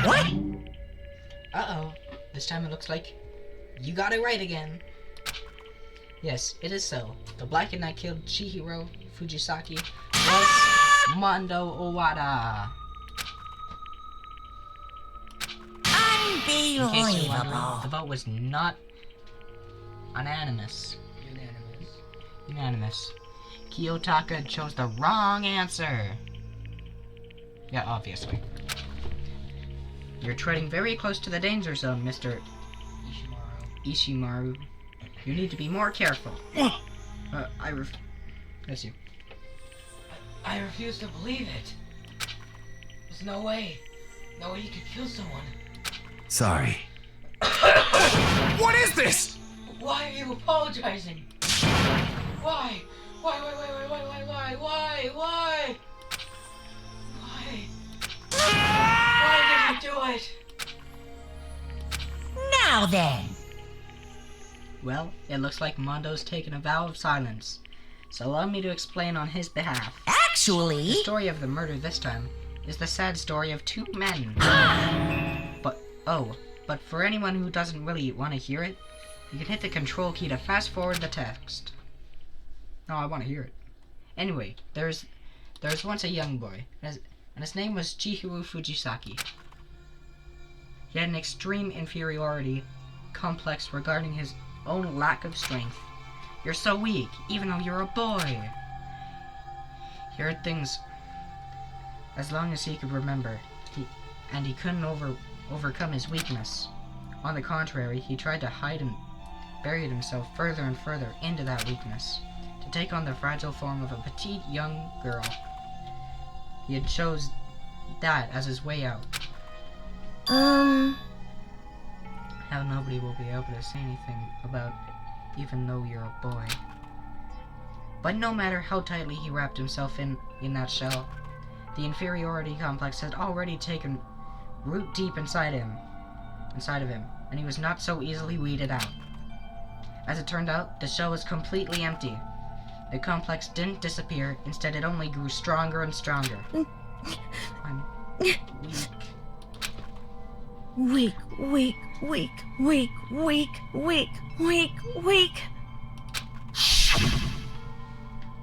What? Uh-oh. This time it looks like you got it right again. Yes, it is so. The Blackened that killed Chihiro Fujisaki was Mondo Owada. In case you're wondering, Unbelievable. the vote was not unanimous. Unanimous. Kiyotaka chose the wrong answer. Yeah, obviously. You're treading very close to the danger zone, Mr. Ishimaru. You need to be more careful. That's you. I refuse to believe it. There's no way. No way you could kill someone. Sorry. What is this? Why are you apologizing? Why? Why? Why did you Now then! Well, it looks like Mondo's taken a vow of silence, so allow me to explain on his behalf. Actually... The story of the murder this time is the sad story of two men. But for anyone who doesn't really want to hear it, you can hit the control key to fast forward the text. No, I want to hear it. Anyway, there's once a young boy, and his name was Chihiro Fujisaki. He had an extreme inferiority complex regarding his own lack of strength. You're so weak, even though you're a boy. He heard things as long as he could remember, and he couldn't overcome his weakness. On the contrary, he tried to hide and buried himself further and further into that weakness, to take on the fragile form of a petite young girl. He had chose that as his way out. How nobody will be able to say anything about it, even though you're a boy. But no matter how tightly he wrapped himself in that shell, the inferiority complex had already taken root deep inside of him, and he was not so easily weeded out. As it turned out, the shell was completely empty. The complex didn't disappear, instead it only grew stronger and stronger. I'm weak. Weak.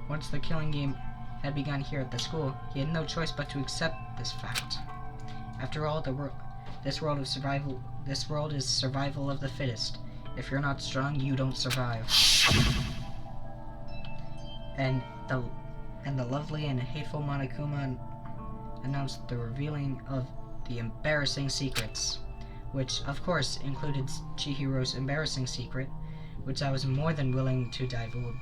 Once the killing game had begun here at the school, he had no choice but to accept this fact. After all, this world is survival of the fittest. If you're not strong, you don't survive. And the lovely and hateful Monokuma announced the revealing of the embarrassing secrets, which of course included Chihiro's embarrassing secret, which I was more than willing to divulge.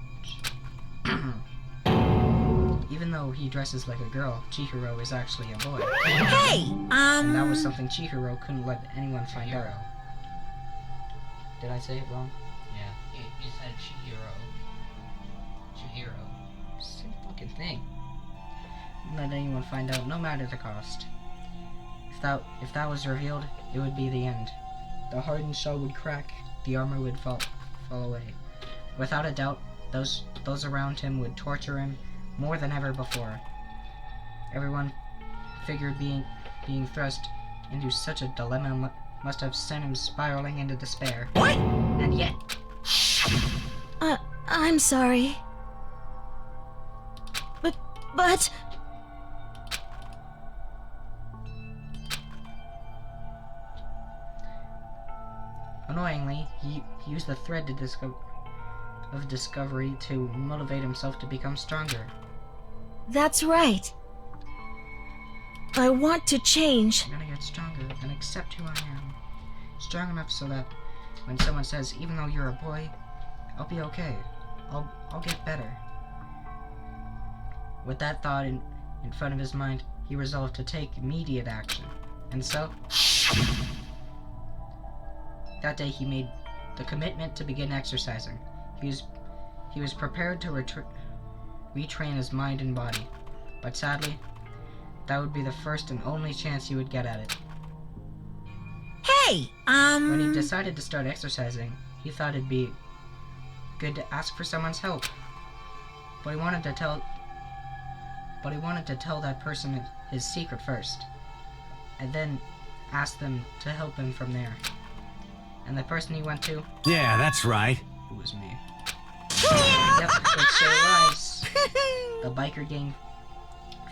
Even though he dresses like a girl, Chihiro is actually a boy. Hey, And that was something Chihiro couldn't let anyone find out. Did I say it wrong? Yeah, you said Chihiro. Same fucking thing. Couldn't let anyone find out, no matter the cost. If that was revealed, it would be the end. The hardened shell would crack, the armor would fall away. Without a doubt, those around him would torture him more than ever before. Everyone figured being thrust into such a dilemma must have sent him spiraling into despair. What? And yet... I'm sorry. But... Annoyingly, he used the thread of discovery to motivate himself to become stronger. That's right. I want to change. I'm gonna get stronger and accept who I am. Strong enough so that when someone says, even though you're a boy, I'll be okay. I'll get better. With that thought in front of his mind, he resolved to take immediate action. And so, that day he made the commitment to begin exercising. He was prepared to retrain his mind and body. But sadly, that would be the first and only chance he would get at it. Hey, When he decided to start exercising, he thought it'd be good to ask for someone's help. But he wanted to tell that person his secret first, and then ask them to help him from there. And the person he went to... Yeah, that's right. It was me. Yep, it sure was. The biker gang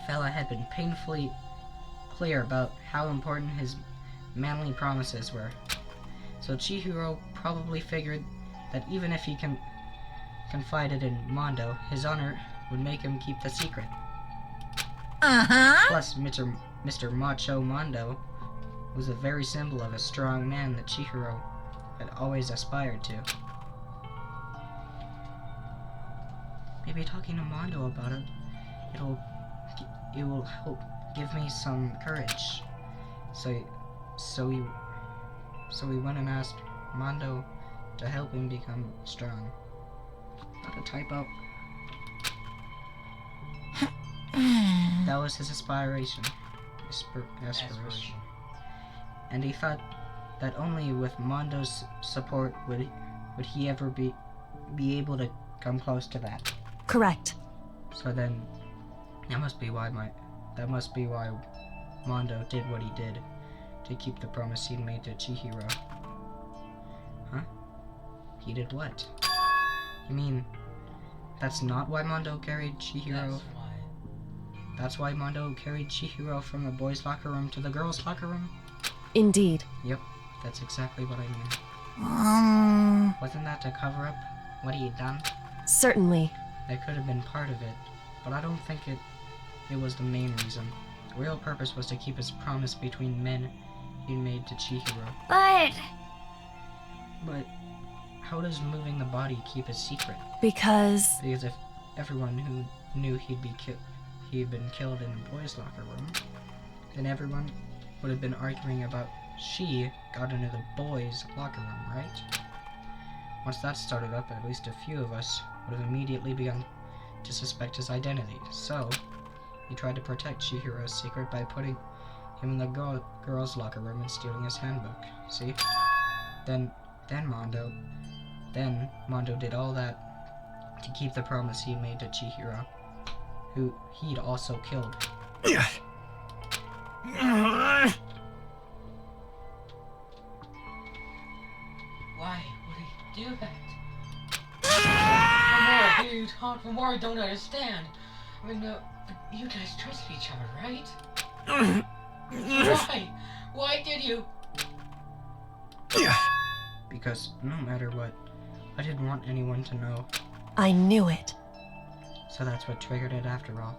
fella had been painfully clear about how important his manly promises were. So Chihiro probably figured that even if he confided in Mondo, his honor would make him keep the secret. Plus, Mr. Macho Mondo was a very symbol of a strong man that Chihiro had always aspired to. Maybe talking to Mondo about it, it will help give me some courage. So we went and asked Mondo to help him become strong. Not a typo. That was his aspiration. Aspiration. And he thought that only with Mondo's support would he ever be able to come close to that. Correct. So then, that must be why Mondo did what he did to keep the promise he'd made to Chihiro. Huh? He did what? You mean, that's not why Mondo carried Chihiro? That's why Mondo carried Chihiro from the boys' locker room to the girls' locker room? Indeed. Yep, that's exactly what I mean. Wasn't that to cover up what he had done? Certainly. That could have been part of it, but I don't think it was the main reason. The real purpose was to keep his promise between men he made to Chihiro. But how does moving the body keep a secret? Because if everyone who knew he'd been killed in the boys' locker room, then everyone would have been arguing about she got into the boys' locker room, right? Once that started up, at least a few of us would have immediately begun to suspect his identity. So, he tried to protect Chihiro's secret by putting him in the girls' locker room and stealing his handbook. See? Then Mondo did all that to keep the promise he made to Chihiro, who he'd also killed. Why would he do that? For more, you talk, for more, I don't understand. I mean, you guys trusted each other, right? Why? Why did you? Because no matter what, I didn't want anyone to know. I knew it. So that's what triggered it after all.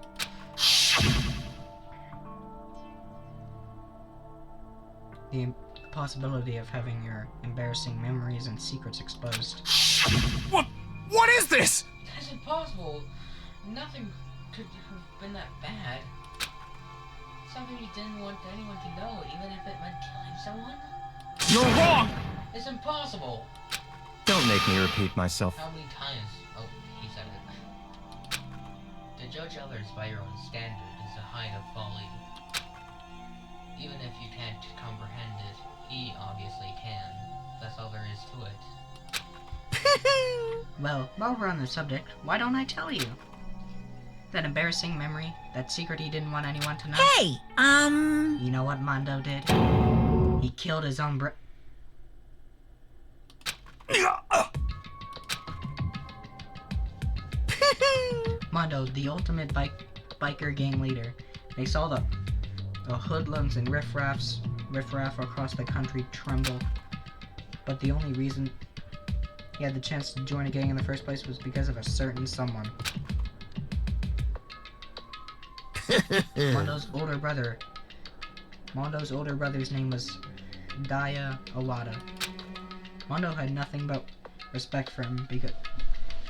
The possibility of having your embarrassing memories and secrets exposed. What is this? That's impossible. Nothing could have been that bad. Something you didn't want anyone to know, even if it meant killing someone? You're wrong! It's impossible. Don't make me repeat myself. How many times? Oh, he said it. To judge others by your own standard is a height of folly. Even if you can't comprehend it, he obviously can. That's all there is to it. Well, while we're on the subject, why don't I tell you? That embarrassing memory, that secret he didn't want anyone to know. Hey, You know what Mondo did? He killed his own Mondo, the ultimate biker gang leader, makes all the hoodlums and riffraff across the country tremble. But the only reason he had the chance to join a gang in the first place was because of a certain someone. Mondo's older brother's name was Daya Awada. Mondo had nothing but respect for him because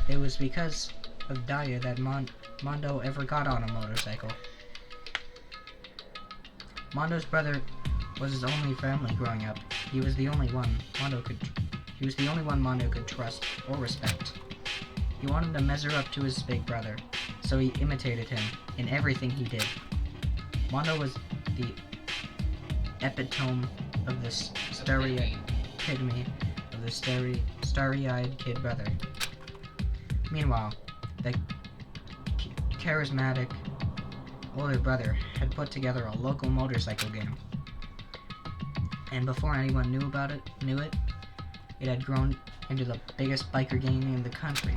it was because of Daya that Mondo ever got on a motorcycle. Mondo's brother was his only family growing up. He was the only one Mondo could trust or respect. He wanted to measure up to his big brother, so he imitated him in everything he did. Mondo was the epitome of the starry-eyed kid brother. Meanwhile, the charismatic older brother had put together a local motorcycle gang. And before anyone knew it, it had grown into the biggest biker gang in the country.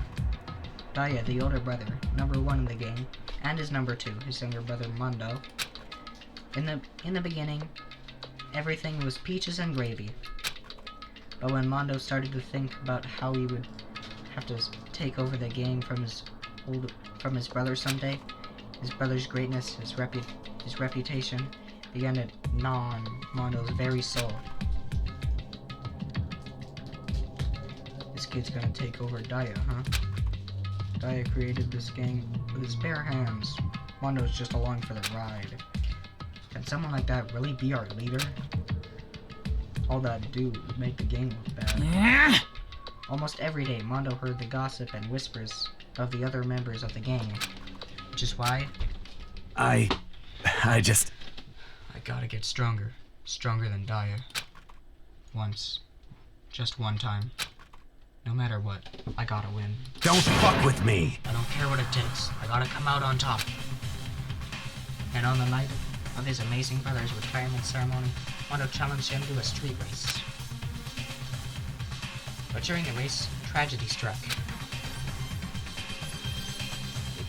Daya, the older brother, number one in the gang, and his number two, his younger brother Mondo. In the beginning, everything was peaches and gravy. But when Mondo started to think about how he would have to take over the gang from his brother someday, his brother's greatness, his reputation began to gnaw on Mondo's very soul. This kid's gonna take over Daya, huh? Daya created this gang with his bare hands. Mondo's just along for the ride. Can someone like that really be our leader? All that do would make the gang look bad. Almost every day, Mondo heard the gossip and whispers of the other members of the gang. Which is why... I gotta get stronger. Stronger than Daya. Once. Just one time. No matter what, I gotta win. Don't fuck with me! I don't care what it takes. I gotta come out on top. And on the night of his amazing brother's retirement ceremony, Mondo challenged him to a street race. But during the race, tragedy struck.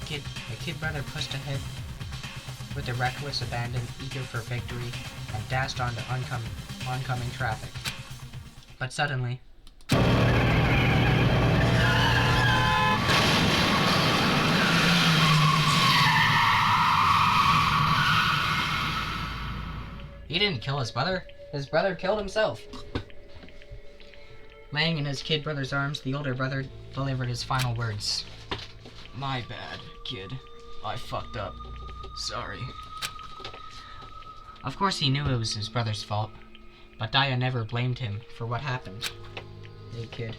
The kid brother pushed ahead with a reckless abandon, eager for victory, and dashed onto oncoming traffic. But suddenly, he didn't kill his brother. His brother killed himself. Laying in his kid brother's arms, the older brother delivered his final words. My bad, kid. I fucked up. Sorry. Of course he knew it was his brother's fault, but Daya never blamed him for what happened. Hey kid,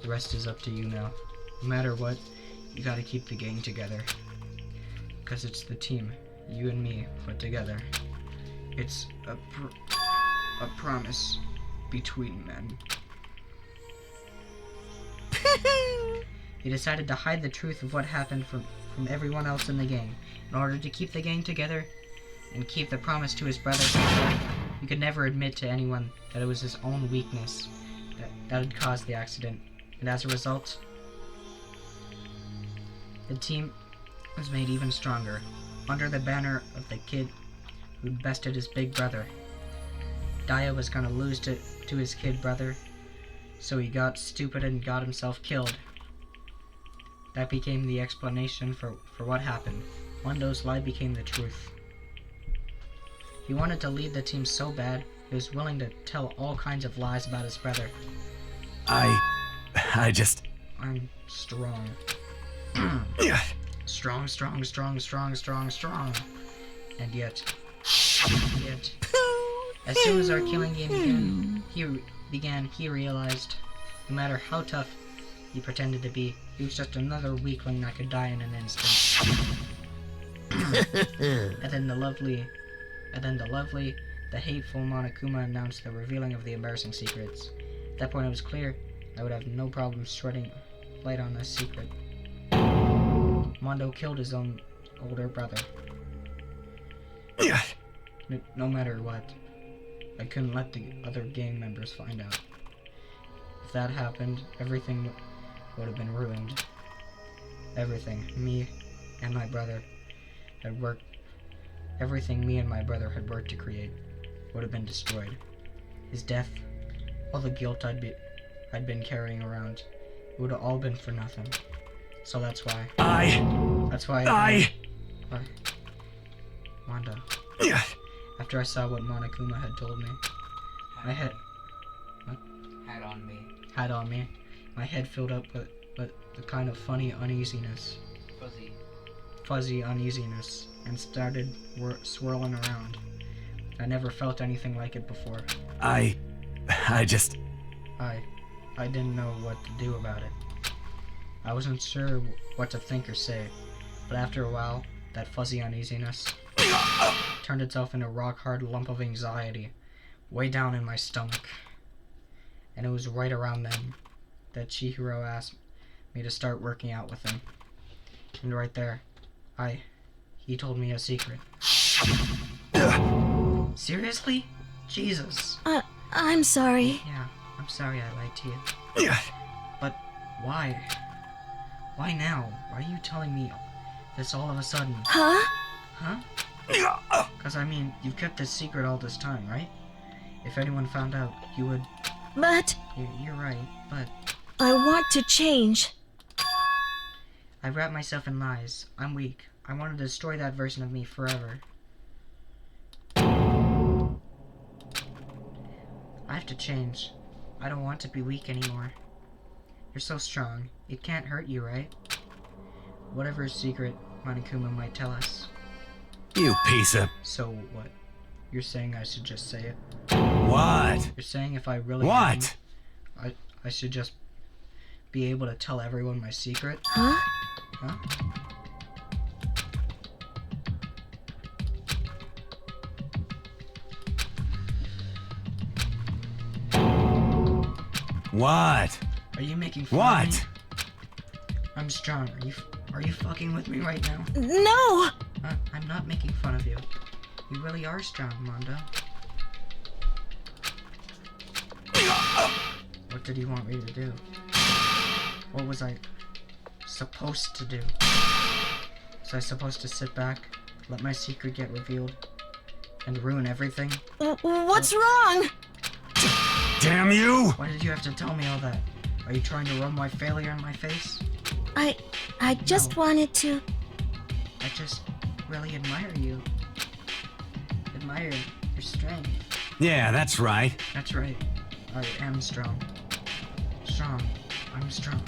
the rest is up to you now. No matter what, you gotta keep the gang together. Because it's the team, you and me, put together. It's a promise between men. He decided to hide the truth of what happened from everyone else in the gang. In order to keep the gang together and keep the promise to his brother, he could never admit to anyone that it was his own weakness that had caused the accident. And as a result, the team was made even stronger, under the banner of the kid who'd bested his big brother. Daya was gonna lose to his kid brother, so he got stupid and got himself killed. That became the explanation for what happened. Mondo's lie became the truth. He wanted to lead the team so bad, he was willing to tell all kinds of lies about his brother. I'm strong. strong. And yet, as soon as our killing game began, he realized, no matter how tough he pretended to be, he was just another weakling that could die in an instant. And then the lovely, the hateful Monokuma announced the revealing of the embarrassing secrets. At that point it was clear I would have no problem shedding light on this secret. Mondo killed his own older brother. No matter what, I couldn't let the other gang members find out. If that happened, everything would have been ruined. Everything me and my brother had worked to create would have been destroyed. His death, all the guilt I'd been carrying around, it would have all been for nothing. So that's why. Mondo. After I saw what Monokuma had told me, my head had on me. My head filled up with the kind of funny uneasiness. Fuzzy uneasiness, and started swirling around. I never felt anything like it before. I didn't know what to do about it. I wasn't sure what to think or say, but after a while, that fuzzy uneasiness turned itself into a rock-hard lump of anxiety, way down in my stomach. And it was right around then that Chihiro asked me to start working out with him. And right there, he told me a secret. Seriously? Jesus. I'm sorry. Yeah, I'm sorry I lied to you. But why? Why now? Why are you telling me this all of a sudden? Huh? Huh? Because, I mean, you've kept this secret all this time, right? If anyone found out, you would... But... You're right, but... I want to change. I wrap myself in lies. I'm weak. I want to destroy that version of me forever. I have to change. I don't want to be weak anymore. You're so strong. It can't hurt you, right? Whatever secret Monokuma might tell us. You piece of... So what? You're saying I should just say it? What? You're saying if I really... What? I should just be able to tell everyone my secret? Huh? Huh? What? Are you making fun of me? I'm strong. Are you fucking with me right now? No! I'm not making fun of you. You really are strong, Mondo. What did you want me to do? What was I supposed to do? Was I supposed to sit back, let my secret get revealed, and ruin everything? What's wrong? Damn you! Why did you have to tell me all that? Are you trying to rub my failure in my face? I just wanted to... I just really admire you. Admire your strength. Yeah, that's right. That's right. I am strong. Strong. I'm strong.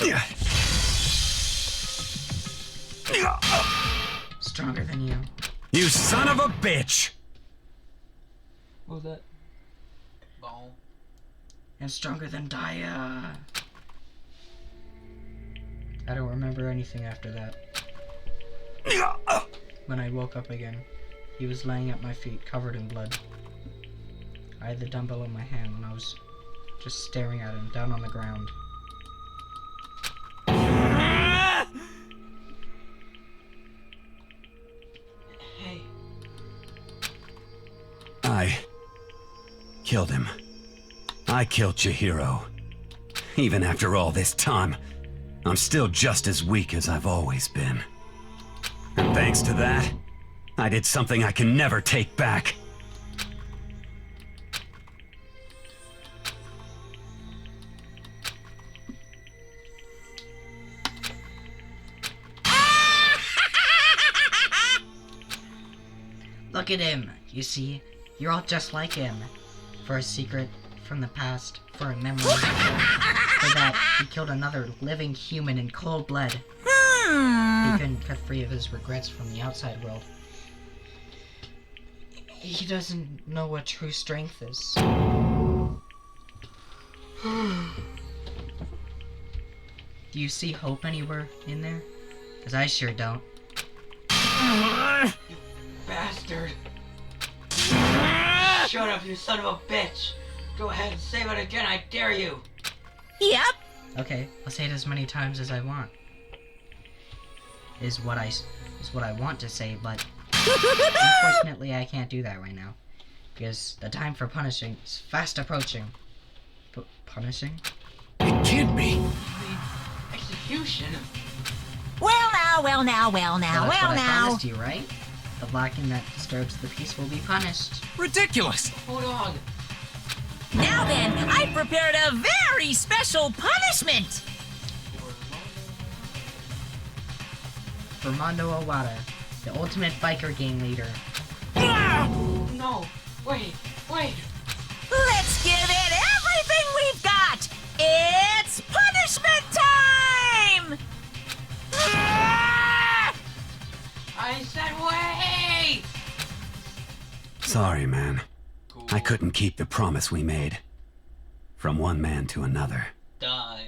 Stronger than you. You son of a bitch! What was that? Ball. And stronger than Daya. I don't remember anything after that. When I woke up again, he was laying at my feet, covered in blood. I had the dumbbell in my hand and I was just staring at him, down on the ground. Hey. I killed him. I killed Chihiro. Even after all this time, I'm still just as weak as I've always been. And thanks to that, I did something I can never take back. Look at him. You see, you're all just like him. For a secret from the past, for a memory. For that, he killed another living human in cold blood. He couldn't cut free of his regrets from the outside world. He doesn't know what true strength is. Do you see hope anywhere in there? Because I sure don't. You bastard! Shut up, you son of a bitch! Go ahead and say it again, I dare you! Yep. Okay, I'll say it as many times as I want. Is what I want to say, but unfortunately I can't do that right now. Because the time for punishing is fast approaching. Punishing? It can't be. Execution? Well now, well now, well now, That's well what I now. promised you, right? The blacking that disturbs the peace will be punished. Ridiculous. Hold on. Now then, I prepared a very special punishment. For Mondo Owada, the ultimate biker gang leader. No, wait. Let's give it everything we've got. It's punishment time! I said wait! Sorry, man. I couldn't keep the promise we made. From one man to another. Die.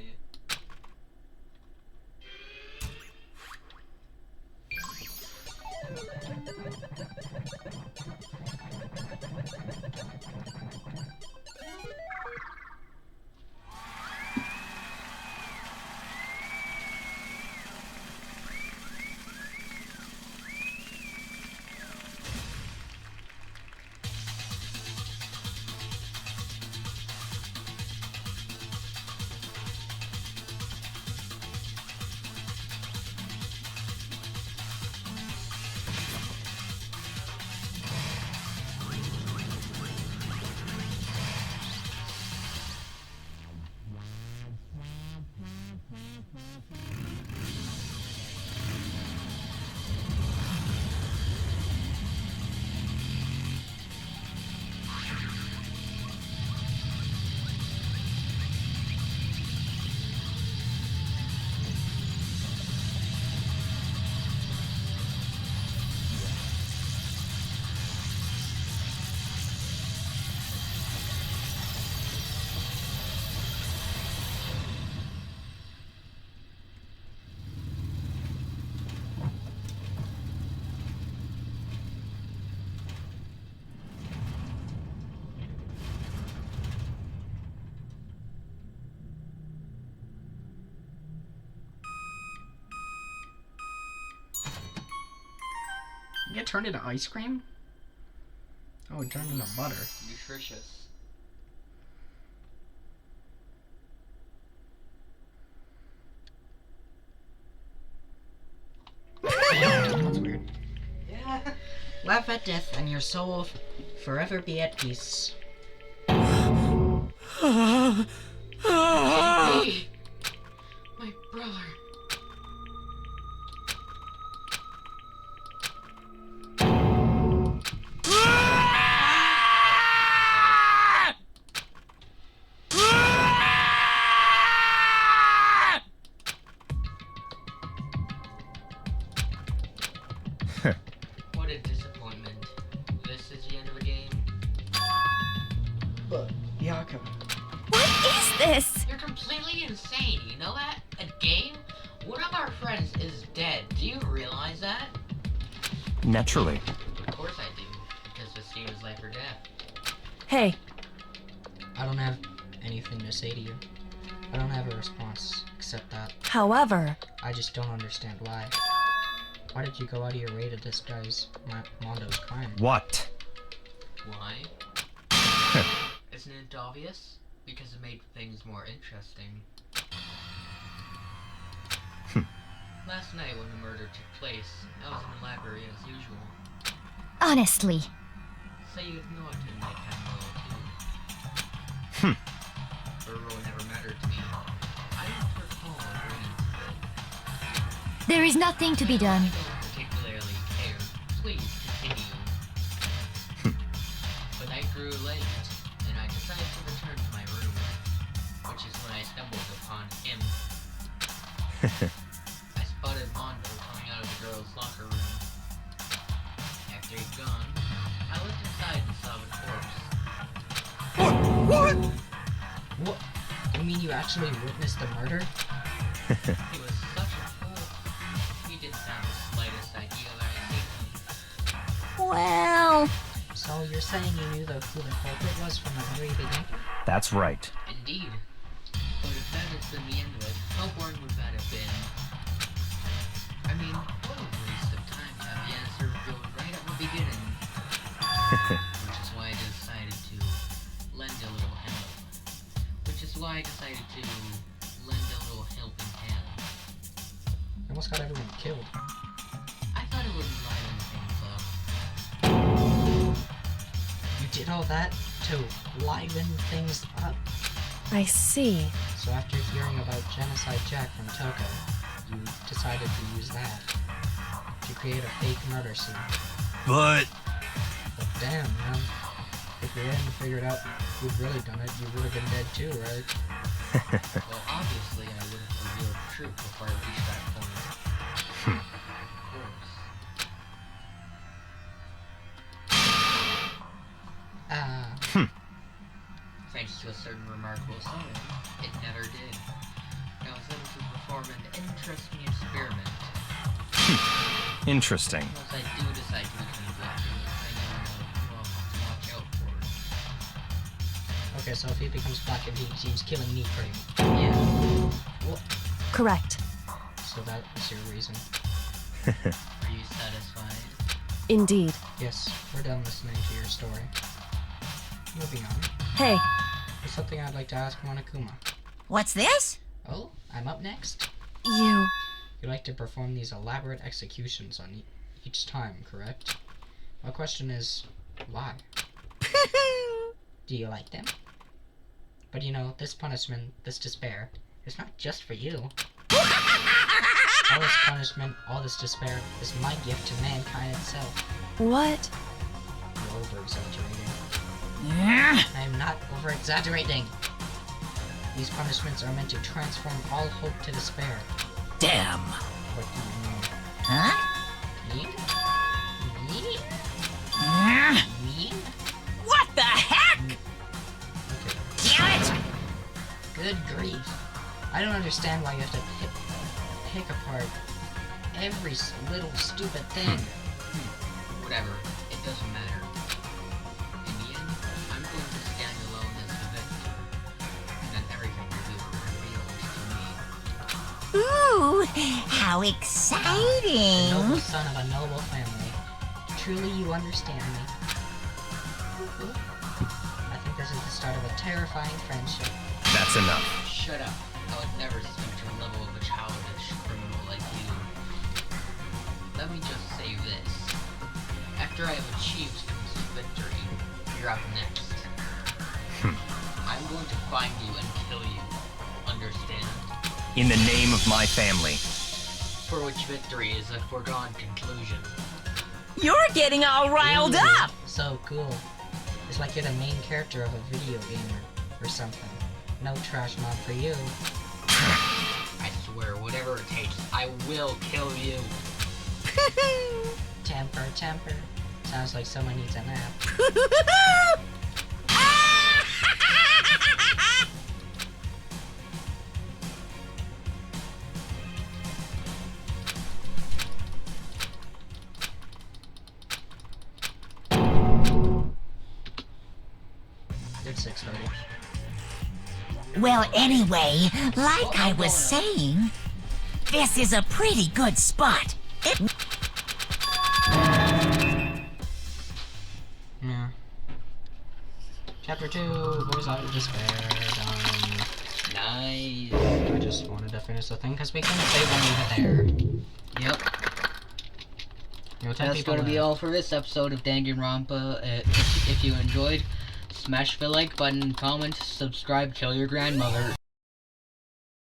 turned into ice cream? Oh, it turned into butter. Nutritious. That's weird. Yeah. Laugh at death and your soul forever be at peace. My brother. What a disappointment. This is the end of the game. But, Yaka. What is this? You're completely insane, you know that? A game? One of our friends is dead. Do you realize that? Naturally. Of course I do, because this game is life or death. Hey, I don't have anything to say to you. I don't have a response, except that however, I just don't understand why. Why did you go out of your way to disguise Mondo's crime? What? Why? Isn't it obvious? Because it made things more interesting. Last night when the murder took place, I was in the library as usual. Honestly. So you ignored him nighttime role too. Her role never mattered to me. I don't recall agreeing to it. There is nothing to be done. I don't particularly care. Please continue. The night grew late, and I decided to return to my room, which is when I stumbled upon him. I spotted Mondo coming out of the girls' locker room. After he'd gone, I looked inside and saw the corpse. What? You mean you actually witnessed the murder? He was such a fool. He didn't have the slightest idea that I hated him. Well, So you're saying you knew who the culprit was from the very beginning? That's right. Indeed. But if that had been the end of it, how boring would that have been? I mean, what a waste of time to have the answer revealed right at the beginning. Which is why I decided to lend a little help. Helping hand. You almost got everyone killed. I thought it would liven things up. You did all that to liven things up? I see. So after hearing about Genocide Jack from Toko, you decided to use that to create a fake murder scene. But Damn, man. If we hadn't figured out who'd really done it, you would have been dead too, right? Well, obviously I would have revealed the truth before I reached that point. Of course. Thanks to a certain remarkable song, it never did. I was able to perform an interesting experiment. Interesting. Once I do decide to become black, I know who I'll have to watch out for. Okay, so if he becomes black and he's killing me pretty much. Yeah. What? Correct. So that was your reason. Are you satisfied? Indeed. Yes, we're done listening to your story. Moving on. Hey, There's something I'd like to ask Monokuma. What's this? Oh, I'm up next. you. You like to perform these elaborate executions on each time, correct? My question is, why? Do you like them? But you know, this punishment, this despair, is not just for you. All this punishment, all this despair, is my gift to mankind itself. What? You're over-exaggerating. I am not over-exaggerating. These punishments are meant to transform all hope to despair. Damn. What do you mean? Huh? Mean? Mean? Mean? What the heck? Damn it! Good grief. I don't understand why you have to pick apart every little stupid thing. Whatever. It doesn't matter. In the end, I'm going to stand alone as the victor. And then everything will be revealed to me. Ooh, how The exciting! noble son of a noble family. truly you understand me. I think this is the start of a terrifying friendship. That's enough. Shut up. I would never stoop to the level of a childish criminal like you. Let me just say this. After I have achieved complete victory, you're up next. I'm going to find you and kill you. Understand? In the name of my family. For which victory is a foregone conclusion. You're getting all riled up! So cool. It's like you're the main character of a video game or something. No trash mob for you. I swear, whatever it takes, I will kill you. Temper, temper. Sounds like someone needs a nap. It's 6:30. Well, anyway, like I was saying, this is a pretty good spot. Yeah. Chapter 2, Boys Out of Despair, done. Nice. I just wanted to finish the thing because we couldn't save when we were there. Yep. That's gonna be all for this episode of Danganranpa. If you enjoyed, smash the like button, comment, subscribe, kill your grandmother.